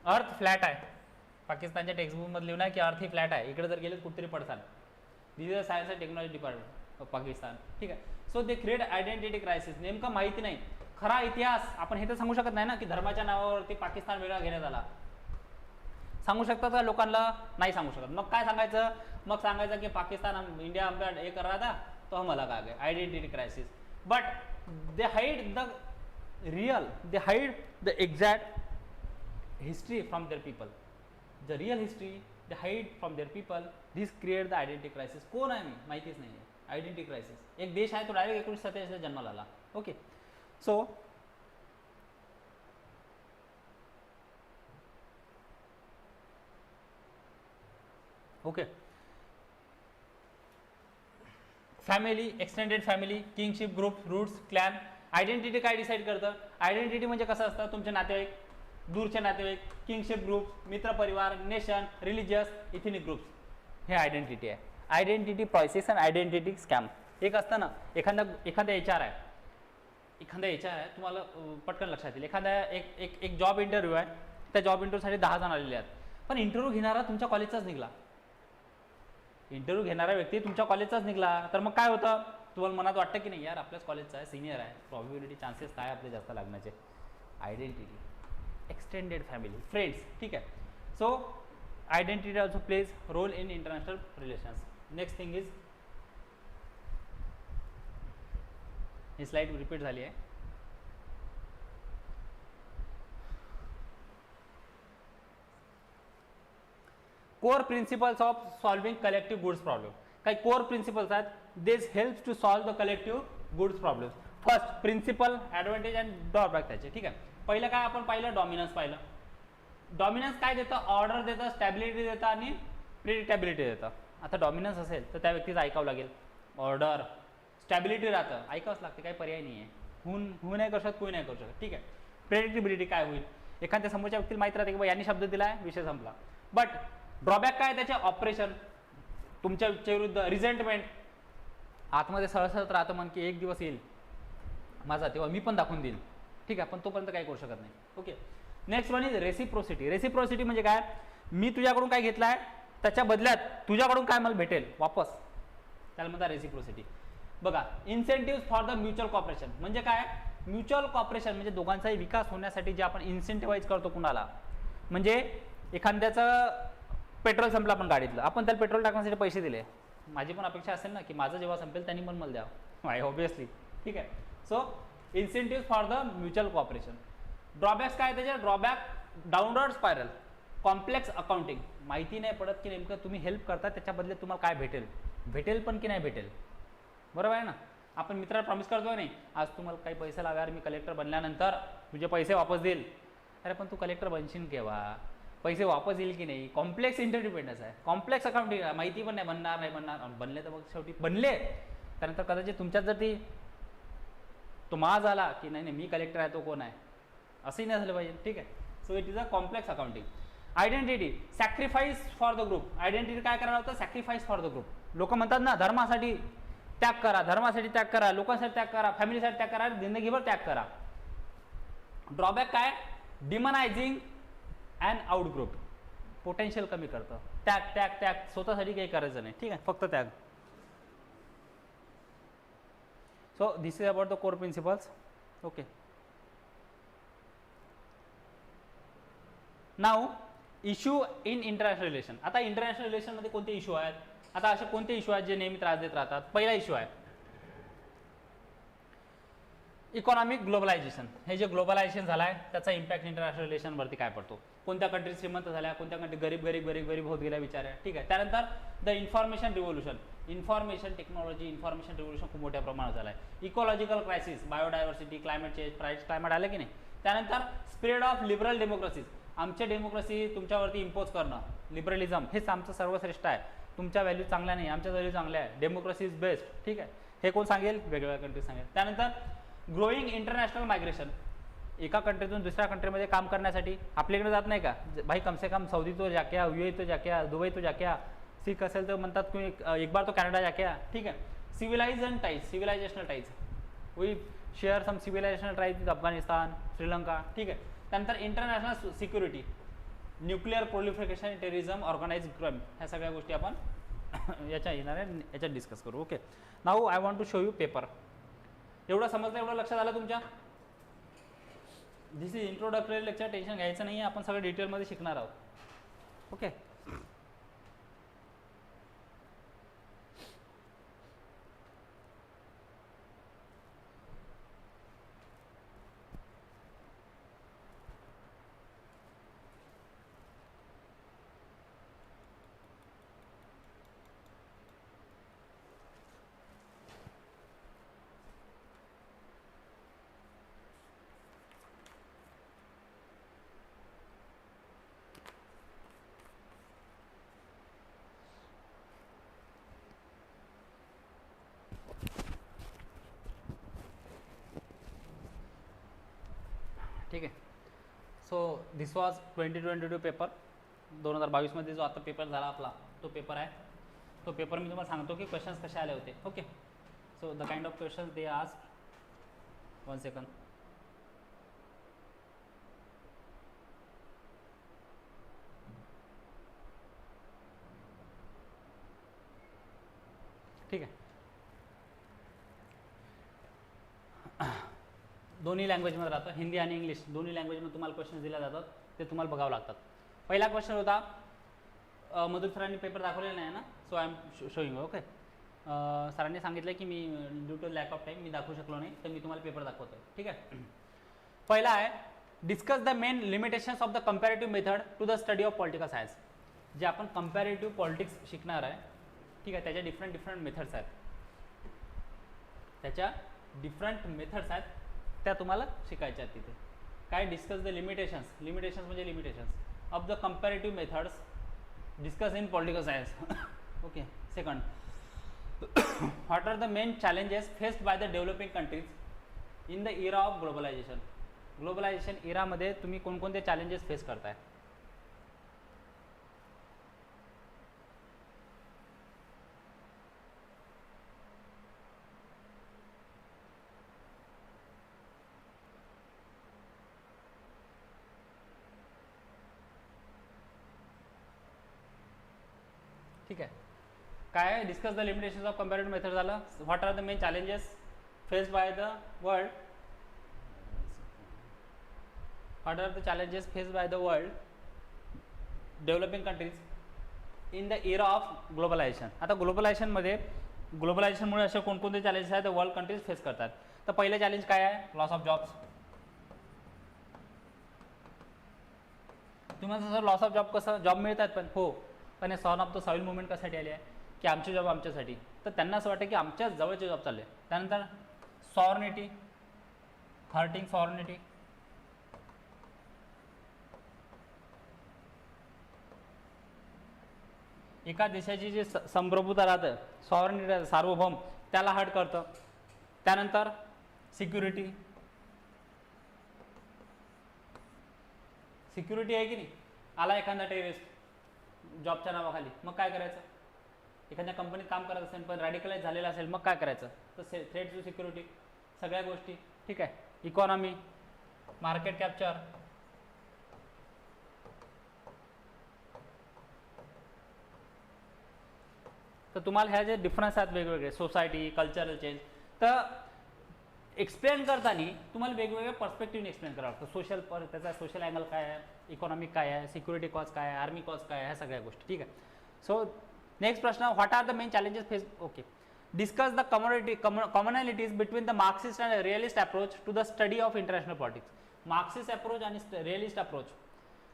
अर्थ फ्लॅट आहे, पाकिस्तानच्या टेक्स्टबुक मध्ये लिहून आहे की अर्थ ही फ्लॅट आहे, इकडे जर गेले कुठेतरी पडसाल. This is a science and technology department of Pakistan, ठीक आहे. So they create identity crisis. नेमकं माहिती नाही खरा इतिहास. आपण हे तर सांगू शकत नाही ना की धर्माच्या नावावरती पाकिस्तान वेगळा घेण्यात आला. सांगू शकतात का लोकांना? नाही सांगू शकत. मग काय सांगायचं? मग सांगायचं की पाकिस्तान इंडिया हम हे कर रहा था तो हम अलग आ गए. Identity crisis. But they hide the real, they hide the exact history from their people. The real history they hide from their people. This create the identity crisis. कोण आहे मी माहितीच नाही आहे. Identity crisis. एक देश आहे तो डायरेक्ट 1947 जन्माला आला. Okay. So okay, family, extended family, kingship group, roots, clan. Identity काय डिसाईड करतं? आयडेंटिटी म्हणजे कसं असतं? तुमचे नातेवाईक, दूरचे नातेवाईक, किंगशिप ग्रुप, मित्र परिवार, नेशन, रिलिजियस, इथनिक ग्रुप्स, हे आयडेंटिटी आहे. आयडेंटिटी प्रोसेस आणि आयडेंटिटी स्कॅम. एक असतं ना, एखादा HR आहे, तुम्हाला पटकन लक्षात येईल. एक जॉब इंटरव्ह्यू आहे, त्या जॉब इंटरव्ह्यूसाठी 10 जण आलेले आहेत, पण इंटरव्ह्यू घेणारा तुमच्या कॉलेजचाच निघाला. इंटरव्ह्यू घेणारा व्यक्ती तुमच्या कॉलेजचाच निघाला, तर मग काय होतं? तुम्हाला मनात वाटतं की नाही यार आपल्याच कॉलेजचा आहे, सिनियर आहे, प्रॉबिबिलिटी चान्सेस काय आपले जास्त लागण्याचे. आयडेंटिटी, एक्सटेंडेड फॅमिली, फ्रेंड्स, ठीक आहे. So identity also plays role in international relations. Next thing is, ही स्लाइड रिपीट झाली आहे. Core principles of solving collective goods problem. काही कोर प्रिन्सिपल्स आहेत. This helps to solve the collective goods problem. First principle, advantage and drawback त्याचे, ठीक आहे. पहिलं काय आपण पाहिलं? डॉमिनन्स पाहिलं. डॉमिनन्स काय देतं? ऑर्डर देतं, स्टॅबिलिटी देतं आणि प्रिडिक्टेबिलिटी देतं. आता डॉमिनन्स असेल तर त्या व्यक्तीचं ऐकावं लागेल. ऑर्डर, स्टॅबिलिटी राहतं, ऐकावंच लागते, काही पर्याय नाही आहे. हून नाही करू शकत, कोणी नाही करू शकत, ठीक आहे. प्रेडिक्टेबिलिटी काय होईल? एखाद्या समोरच्या व्यक्तीला माहिती राहते की बा यांनी शब्द दिला आहे, विषय संपला. बट ड्रॉबॅक काय? त्याचे ऑपरेशन, तुमच्या विरुद्ध रिझेंटमेंट, आतमध्ये सळसळत राहतं मन की एक दिवस येईल माझा तेव्हा मी पण दाखवून देईल, ठीक आहे, पण तोपर्यंत काही करू शकत नाही. Okay. Next one is reciprocity. Reciprocity म्हणजे काय? मी तुझ्याकडून काय घेतलं आहे त्याच्या बदल्यात तुझ्याकडून काय मला भेटेल वापस, त्याला म्हणतात रेसिप्रोसिटी. बघा, incentive for the mutual cooperation म्हणजे काय? म्युच्युअल कॉपरेशन म्हणजे दोघांचाही विकास होण्यासाठी जे आपण इन्सेंटिव्हाइज करतो कुणाला, म्हणजे एखाद्याचं पेट्रोल संपलं आपण गाडीतलं, आपण त्याला पेट्रोल टाकण्यासाठी पैसे दिले, माझी पण अपेक्षा असेल ना की माझं जेव्हा संपेल त्यांनी पण मला द्यावं, वाय ऑब्विसली, ठीक आहे. So incentive for the mutual cooperation. Drawbacks काय त्याचे? Drawback downward spiral, complex accounting, माहिती नाही पडत की नेमकं तुम्ही हेल्प करता त्याच्या बदल्यात तुम्हाला काय भेटेल, भेटेल पण की नाही भेटेल, बरोबर आहे ना. आपण मित्राला प्रॉमिस करतो नाही, आज तुम्हाला काही पैसे लागणार, मी कलेक्टर बनल्यानंतर तुझे पैसे वापस देईल. अरे पण तू कलेक्टर बनशील केव्हा, पैसे वापस येईल की नाही. कॉम्प्लेक्स इंटरडिपेंडन्स आहे, कॉम्प्लेक्स अकाउंटिंग आहे, माहिती पण नाही बनणार नाही बनणार. बनले तर मग शेवटी बनले, त्यानंतर कदाचित तुमच्यात जर ती तो माज आला की नाही नाही मी कलेक्टर आहे तो कोण आहे, असंही नाही झालं पाहिजे. ठीक आहे. So it is a complex accounting. Identity sacrifice for the group. Identity काय करायला होतं, सॅक्रिफाईस फॉर द ग्रुप. लोक म्हणतात ना धर्मासाठी त्याग करा, धर्मासाठी त्याग करा, लोकांसाठी त्याग करा, फॅमिलीसाठी त्याग करा, जिंदगीभर त्याग करा. ड्रॉबॅक काय, डिमनायझिंग अँड आउट ग्रुप. पोटेन्शियल कमी करतं. त्याग त्याग त्याग, स्वतःसाठी काही करायचं नाही. ठीक आहे, फक्त त्याग. So this is about the core principles. Okay. Now issue in international relation. आता इंटरनॅशनल रिलेशनमध्ये कोणते इश्यू आहेत, आता असे कोणते इश्यू आहेत जे नेहमी त्रास देत राहतात. पहिला इश्यू आहे इकॉनॉमिक ग्लोबलायझेशन. हे जे ग्लोबलायझेशन झालं आहे त्याचा इम्पॅक्ट इंटरनॅशनल रिलेशनवरती काय पडतो, कोणत्या कंट्री श्रीमंत झाल्या, कोणत्या कंट्री गरीब गरीब गरीब गरीब होत गेल्या बिचाऱ्या. ठीक आहे. त्यानंतर the information revolution. Information technology, information revolution खूप मोठ्या प्रमाणात झालं आहे. Ecological crisis, biodiversity, climate change, climate आलं की नाही. त्यानंतर स्प्रेड ऑफ लिबरल डेमोक्रेसीज. आमचे डेमोक्रेसी तुमच्यावरती इम्पोज करणं, लिबरलिझम हेच आमचं सर्वश्रेष्ठ आहे. तुमच्या व्हॅल्यू चांगल्या नाही, आमच्या व्हॅल्यू चांगल्या आहे. Democracy is best. ठीक आहे. हे कोण सांगेल, वेगवेगळ्या कंट्री सांगेल. त्यानंतर ग्रोईंग इंटरनॅशनल मायग्रेशन. एका कंट्रीतून दुसऱ्या कंट्रीमध्ये काम करण्यासाठी आपल्याकडे जात नाही का भाई, कम से कम सऊदी तो जाक्या, यूएई तो जाक्या, दुबई तो जाक्या, सिख असेल तर म्हणतात की एक बार तो कॅनडा जाक्या. ठीक आहे. Civilisation ties, civilisational ties, we share some civilisational ties with Afghanistan, Sri Lanka. ठीक आहे. त्यानंतर international security, nuclear proliferation, terrorism, organise crime, ह्या सगळ्या गोष्टी आपण याच्या येणाऱ्या याच्यात डिस्कस करू. Okay. Now I want to show you paper. एवढं समजलं, एवढं लक्षात आलं तुमच्या. This is introductory lecture, tension घ्यायचं नाही आहे, आपण सगळं डिटेलमध्ये शिकणार आहोत. ओके. ठीक आहे. So this was 2022 paper. 2022मध्ये जो आता पेपर झाला आपला तो पेपर आहे. तो पेपर मी तुम्हाला सांगतो की क्वेश्चन्स कसे आले होते. Okay. So the kind of questions they asked. 1 second. ठीक आहे. दोन्ही लँग्वेजमध्ये राहतं, हिंदी आणि इंग्लिश दोन्ही लँग्वेजमध्ये तुम्हाला क्वेश्चन्स दिले जातात, ते तुम्हाला बघावं लागतात. पहिला क्वेश्चन होता, मधुर सरांनी पेपर दाखवलेला नाही ना, so I am showing. Okay. सरांनी सांगितलं की मी due to lack of time मी दाखवू शकलो नाही, तर मी तुम्हाला पेपर दाखवतो. ठीक आहे. पहिला आहे discuss the main limitations of the comparative method to the study of political science. जे आपण कंपॅरेटिव्ह पॉलिटिक्स शिकणार आहे, ठीक आहे, त्याच्या डिफरंट मेथड्स आहेत, त्याच्या डिफरंट मेथड्स आहेत, त्या तुम्हाला शिकायच्या आहेत तिथे. काय, डिस्कस द लिमिटेशन्स. लिमिटेशन्स म्हणजे limitations of the comparative methods discuss in political science. Okay. Second, what are the main challenges faced by the developing countries in the era of globalisation. Globalisation इरामध्ये तुम्ही कोणकोणते challenges face करताय. ठीक आहे. काय, discuss the limitations of comparative method झालं. What are the main challenges faced by the world. What are the challenges faced by the world developing countries in the era of globalisation. आता ग्लोबलायझेशनमुळे असे कोणकोणते challenges आहेत world countries face करतात. तर पहिलं challenge काय आहे, लॉस ऑफ जॉब्स. तुम्हाला जसं लॉस ऑफ जॉब, कसं जॉब मिळतात पण हो, पण हे son of the soil movement कशासाठी आली आहे, की आमचे जॉब आमच्यासाठी, तर त्यांना असं वाटतं की आमच्या जवळचे जॉब चालले. त्यानंतर सॉर्निटी, हर्टिंग सॉर्निटी. एका देशाची जी संप्रभुता राहतं, सॉर्निटी सार्वभौम, त्याला हर्ट करतं. त्यानंतर सिक्युरिटी, सिक्युरिटी आहे की नाही. आला एखादा टेररिस्ट जॉबच्या नावाखाली, मग काय करायचं. एखाद्या कंपनीत काम करत असेल पण रॅडिकलाइज झालेला असेल, मग काय करायचं. तर थ्रेट टू सिक्युरिटी, सगळ्या गोष्टी. ठीक आहे. इकॉनॉमी, मार्केट कॅप्चर, तर तुम्हाला ह्या जे डिफरन्स आहेत वेगवेगळे, सोसायटी, कल्चरल चेंज, तर एक्सप्लेन करताना तुम्हाला वेगवेगळ्या पर्स्पेक्टिव्हने एक्सप्लेन करावं लागतं. सोशल त्याचा सोशल अँगल काय आहे, इकॉनॉमिक काय आहे, सिक्युरिटी कॉज काय आहे, आर्मी कॉज काय आहे, ह्या सगळ्या गोष्टी. ठीक आहे. सो नेक्स्ट प्रश्न, what are the main challenges face. Okay. Discuss the commonalities between the Marxist and realist approach to the study of international politics. Marxist approach आणि रिअलिस्ट अप्रोच.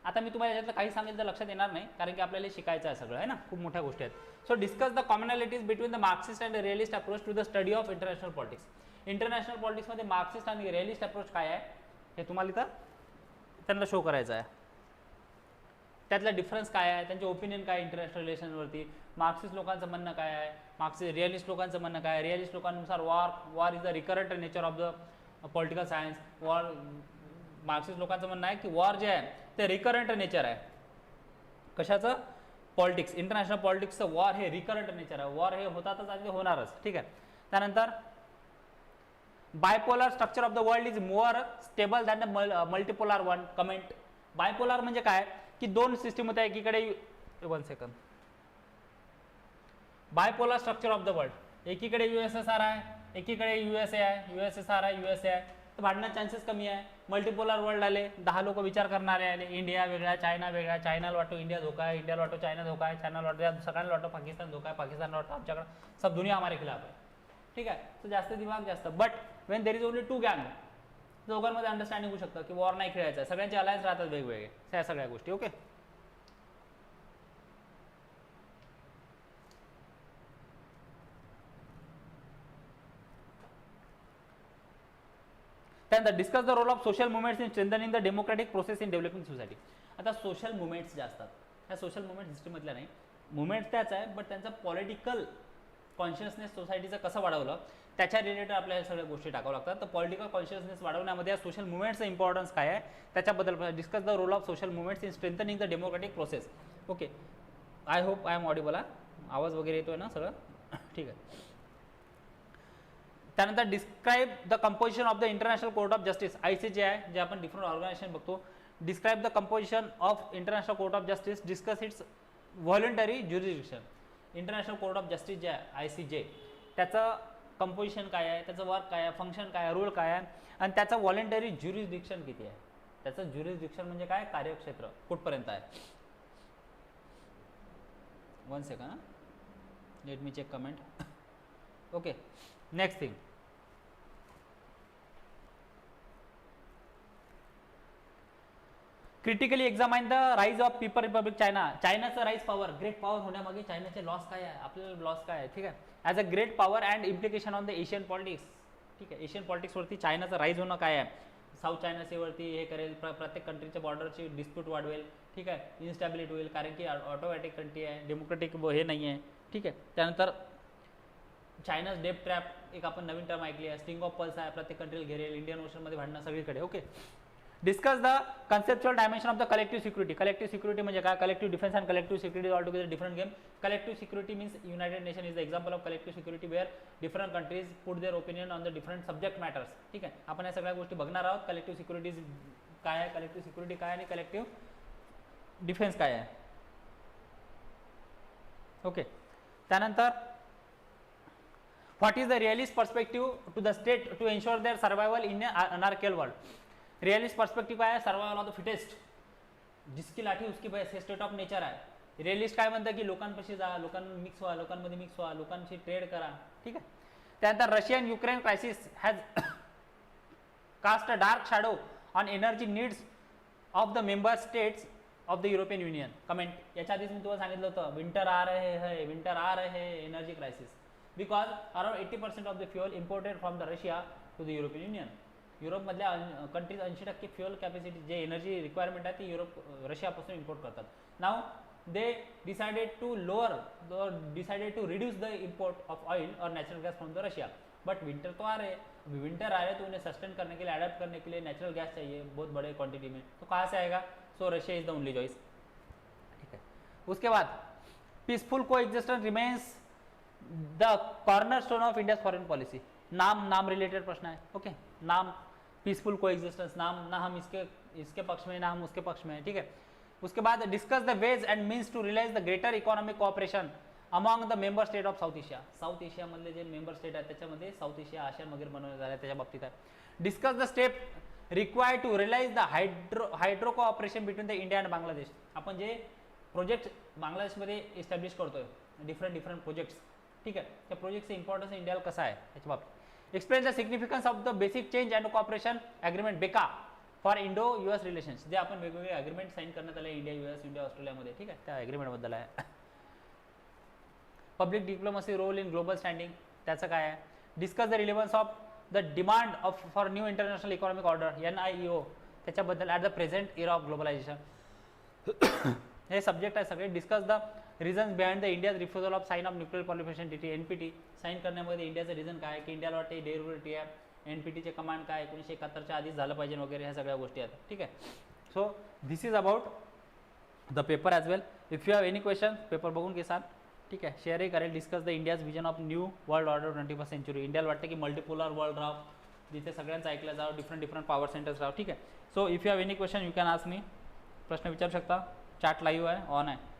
आता मी तुम्हाला याच्यातलं काही सांगितलं तर लक्षात येणार नाही, कारण की आपल्याला शिकायचं आहे सगळं, आहे ना, खूप मोठ्या गोष्टी आहेत. So discuss the commonalities between the Marxist and realist approach to the study of international politics. International पॉलिटिक्समध्ये मार्क्सिस्ट आणि रिअलिस्ट अप्रोच काय आहे हे तुम्हाला इथं त्यांना शो करायचं आहे. त्यातला डिफरन्स काय आहे, त्यांचे ओपिनियन काय इंटरनॅशनल रिलेशनवरती, मार्क्सिस्ट लोकांचं म्हणणं काय आहे, रिअलिस्ट लोकांचं म्हणणं काय आहे. रिअलिस्ट लोकांनुसार war is the recurrent nature of the political science. Marxist लोकांचं म्हणणं आहे की वॉर जे आहे ते रिकरंट नेचर आहे. कशाचं. पॉलिटिक्स, इंटरनॅशनल पॉलिटिक्सचं वॉर हे रिकरंट नेचर आहे. वॉर हे होतातच आणि ते होणारच. ठीक आहे. त्यानंतर bipolar structure of the world is more stable than the multipolar one. Comment. Bipolar म्हणजे काय की दोन सिस्टीम होत्या, एकीकडे 1 second. Bipolar structure of the world, एकीकडे USSR आहे, एकीकडे USA आहे, USSR आहे, USA आहे, तर भांडण्याचे चान्सेस कमी आहे. मल्टीपोलर वर्ल्ड आले, 10 लोक विचार करणारे आले. इंडिया वेगळा, चायना वेगळा. चायनाला वाटतो इंडिया धोका आहे, इंडियाला वाटतो चायना धोका आहे, चायनाला वाटतो, सगळ्यांना वाटतो पाकिस्तान धोका आहे, पाकिस्तानला वाटतो आमच्याकडे सब दुनिया हमारे खिलाफ आहे. ठीक आहे. तर जास्त दिमाग जास्त. But Wien there is only 2 गँग, दोघांमध्ये अंडरस्टँडिंग होऊ शकतं की वॉर नाही खेळायचं आहे. सगळ्यांचे अलायन्स राहतात वेगवेगळे, त्या सगळ्या गोष्टी. ओके. त्यानंतर discuss the role of social movements in strengthening the democratic process in developing society. आता सोशल मुवमेंट्स जे असतात, ह्या सोशल मुवमेंट सिस्टममधल्या नाही, मुवमेंट्स त्याच आहे, बट त्यांचा पॉलिटिकल कॉन्शियसनेस सोसायटीचं कसं वाढवलं त्याच्या रिलेटेड आपल्याला सगळ्या गोष्टी टाकावं लागतात. तर पॉलिटिकल कॉन्शियसनेस वाढवण्यामध्ये या सोशल मुवमेंट्सचं इम्पॉर्टन्स काय आहे त्याच्याबद्दल discuss the role of social movements in strengthening the democratic process. Okay. I hope I am audible. आवाज वगैरे येतोय ना सगळं. ठीक आहे. त्यानंतर describe the composition of the International Court of Justice. ICJ आहे, जे आपण डिफरंट ऑर्गनायझेशन बघतो. Describe the composition of International Court of Justice. Discuss its voluntary jurisdiction. International Court of Justice जे आहे ICJ, त्याचं कंपोजिशन काय आहे, त्याचं वर्क काय आहे, फंक्शन काय आहे, रूल काय आहे, आणि त्याचं व्हॉलंटरी ज्युरिडिक्शन किती आहे. त्याचं ज्युरिडिक्शन म्हणजे काय, कार्यक्षेत्र कुठपर्यंत आहे. 1 second, let me check comment. Okay. Next thing, critically examine the rise of people republic China. चायनाचं राईज पॉवर, ग्रेट पॉवर होण्यामागे चायनाचे लॉस काय आहे, आपल्याला लॉस काय आहे. ठीक आहे. As a great power and implication on the Asian politics. ठीक आहे. एशियन पॉलिटिक्सवरती चायनाचं राईज होणं काय आहे. साऊथ चायना सीवरती हे करेल, प्रत्येक कंट्रीच्या बॉर्डरची डिस्प्यूट वाढवेल. ठीक आहे. इन्स्टॅबिलिटी होईल, कारण की ऑटोमॅटिक कंट्री आहे, डेमोक्रेटिक हे नाही आहे. ठीक आहे. त्यानंतर चायनाज डेप ट्रॅप एक आपण नवीन टर्म ऐकली आहे. स्टिंग ऑफ पल्स आहे, प्रत्येक कंट्रीला घेरेल, इंडियन ओशनमध्ये भांडणं सगळीकडे. Okay. Discuss the conceptual dimension of the collective security. Collective security म्हणजे काय, collective defence and collective security all together different game. Collective security means United Nation is the example of collective security where different countries put their opinion on the different subject matters. ठीक आहे. आपण या सगळ्या गोष्टी बघणार आहोत. Collective securities काय आहे, कलेक्टिव्ह सिक्युरिटी काय आणि कलेक्टिव्ह डिफेन्स काय आहे. ओके. त्यानंतर what is the realist perspective to the state to ensure their survival in anarchical world. Realist perspective काय आहे, सर्वायवल ऑफ द फिटेस्ट, जिसकी लाठी उसकी भैंस, हे स्टेट ऑफ नेचर आहे. रिअलिस्ट काय म्हणतं की लोकांपाशी जा, मिक्स व्हा, लोकांमध्ये मिक्स व्हा, लोकांशी ट्रेड करा. ठीक आहे. त्यानंतर Russian Ukraine crisis has caste a dark shadow on energy needs of the member states of the European union. Comment. याच्या आधीच मी तुम्हाला सांगितलं होतं विंटर आ रहे है energy crisis because around 80% of the fuel imported from the Russia to the European Union. युरोपमधल्या countries 80% fuel capacity जे एनर्जी रिक्वायरमेंट आहे ती रशियापासून इम्पोर्ट करतात. Now they decided to reduce the import of oil or natural gas from the Russia. But winter तो आ रहे हैं, अभी विंटर आ रहे हैं तो उन्हें सस्टेन करने के लिए, अडेप्ट करने के लिए नेचुरल गैस चाहिए बहुत बड़े क्वांटिटी में. तो कहाँ से आएगा? So Russia is the only choice. ठीक है. उसके बाद पीसफुल को existence remains the corner stone of India foreign policy. नाम रिलेटेड प्रश्न है. ओके. नाम पीसफुल को एग्जिस्टेंस, नाम ना हम इसके पक्ष में ना हम उसके पक्ष में है. ठीक है. उसके बाद discuss the ways and means to realise the greater economic cooperation among the member state of South Asia. South एशियामधले जे मेंबर स्टेट आहेत त्याच्यामध्ये साऊथ एशिया आशियान वगैरे बनवण्यात आले त्याच्या बाबतीत आहे. Discuss the step required to realise the hydro cooperation between the India and Bangladesh. आपण जे प्रोजेक्ट बांगलादेशमध्ये इस्टॅब्लिश करतोय डिफरंट प्रोजेक्ट्स. ठीक आहे. त्या प्रोजेक्टचं इम्पॉर्टन्स इंडियाला कसं आहे याच्या बाबतीत. Explain the significance of the basic change and cooperation agreement बेका फॉर इंडो US रिलेशन्स. जे आपण वेगवेगळे अग्रीमेंट साईन करण्यात आले इंडिया US इंडिया ऑस्ट्रेलियामध्ये. ठीक आहे. त्या अग्रीमेंटबद्दल आहे. Public diplomacy role in global standing त्याचं काय आहे. Discuss the relevance of the demand for new international economic order NIEO त्याच्याबद्दल at the present era of globalisation. हे सब्जेक्ट आहे सगळे. Discuss the reasons behind the India's refusal of sign of nuclear proliferation treaty NPT sign करण्यामध्ये इंडियाचं reason काय की इंडियाला वाटते डेरिव्हेटिव्ह आहे. NPTचे कमांड काय 1971च्या आधीच झालं पाहिजे वगैरे ह्या सगळ्या गोष्टी आहेत. ठीक आहे. So this is about the paper as well. If you have any question paper बघून घेसाल. ठीक आहे. शेअरही करेल. Discuss the India's vision of new world order 21st century. इंडियाला वाटतं की मल्टीपोलर वर्ल्ड राव जिथे सगळ्यांचं ऐकलं जावं डिफरंट पॉवर सेंटर्स राव. ठीक आहे. So if you have any question you can ask me. प्रश्न विचारू शकता. चॅट लाईव्ह आहे ऑन आहे.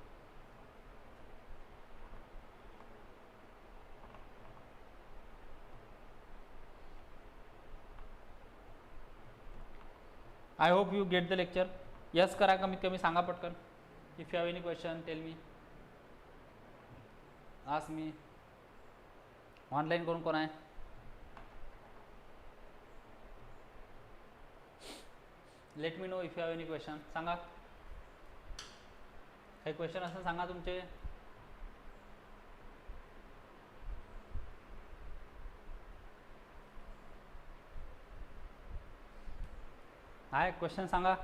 I hope you get the lecture. Yes करा कमीत कमी सांगा पटकन. If you have any question tell me. Ask me. Online कोण आहे. Late me know if you have any question. सांगा. काही क्वेश्चन असेल सांगा तुमचे. आहे क्वेश्चन सांगा.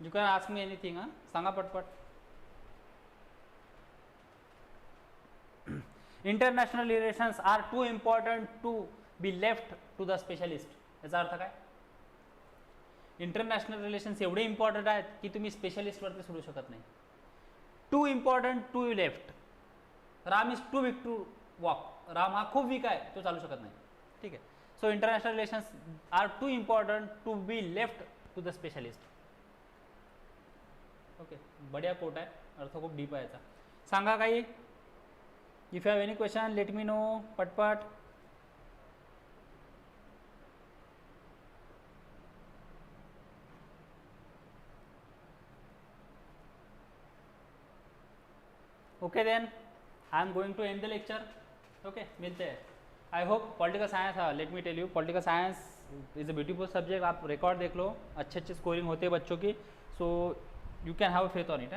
You can ask me anything. हां सांगा पटपट. International relations are too important to be left to the specialist. याचा अर्थ काय. इंटरनॅशनल रिलेशन्स एवढे इम्पॉर्टंट आहेत की तुम्ही स्पेशलिस्टवरती सोडू शकत नाही. Too important to left. Ram is too weak to walk. Ram हा खूप वीक आहे तो चालू शकत नाही. ठीक आहे. So international relations are too important to be left to the specialist. Okay. बढिया कोट आहे. अर्थ खूप डीप आहे याचा. सांगा काही. If you have any question let me know पटपट. Okay then I am going to end the lecture. Okay. मिलते हैं. I hope political science. Let me tell you political science is a beautiful subject. आप record देख लो. अच्छे scoring होते हैं बच्चों की. So you can have faith on it.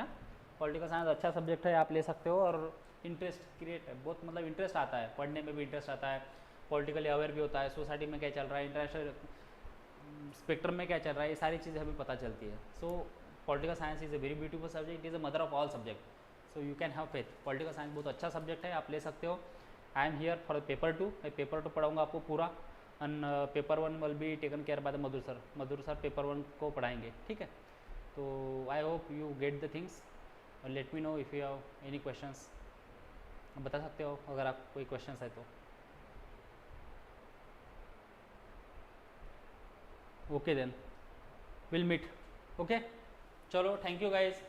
Political science अच्छा सब्जेक्ट है. आप ले सकते हो और इंटरेस्ट क्रिएट है बहुत. मतलब इंटरेस्ट आता है पढ़ने में भी. इंटरेस्ट आता है. पॉलिटिकली अवेयर भी होता है. सोसाइटी में क्या चल रहा है. इंटरनेशनल स्पेक्ट्रम में क्या चल रहा है. ये सारी चीज़ें हमें पता चलती है. So political science is a very beautiful subject. It is a mother of all subject. So you can have faith. Political science बहुत अच्छा सब्जेक्ट है. आप ले सकते हो. I am here for paper 2. मैं पेपर 2 पढ़ाऊँगा आपको पूरा. End paper 1 will be taken care by the Madhur sir. Madhur sir paper 1 को पढ़ाएंगे. ठीक है. तो I hope you get the things. और let me know if you have any questions. बता सकते हो अगर आप कोई क्वेश्चंस है तो. Okay then will meet. Okay. चलो थैंक यू गाइज.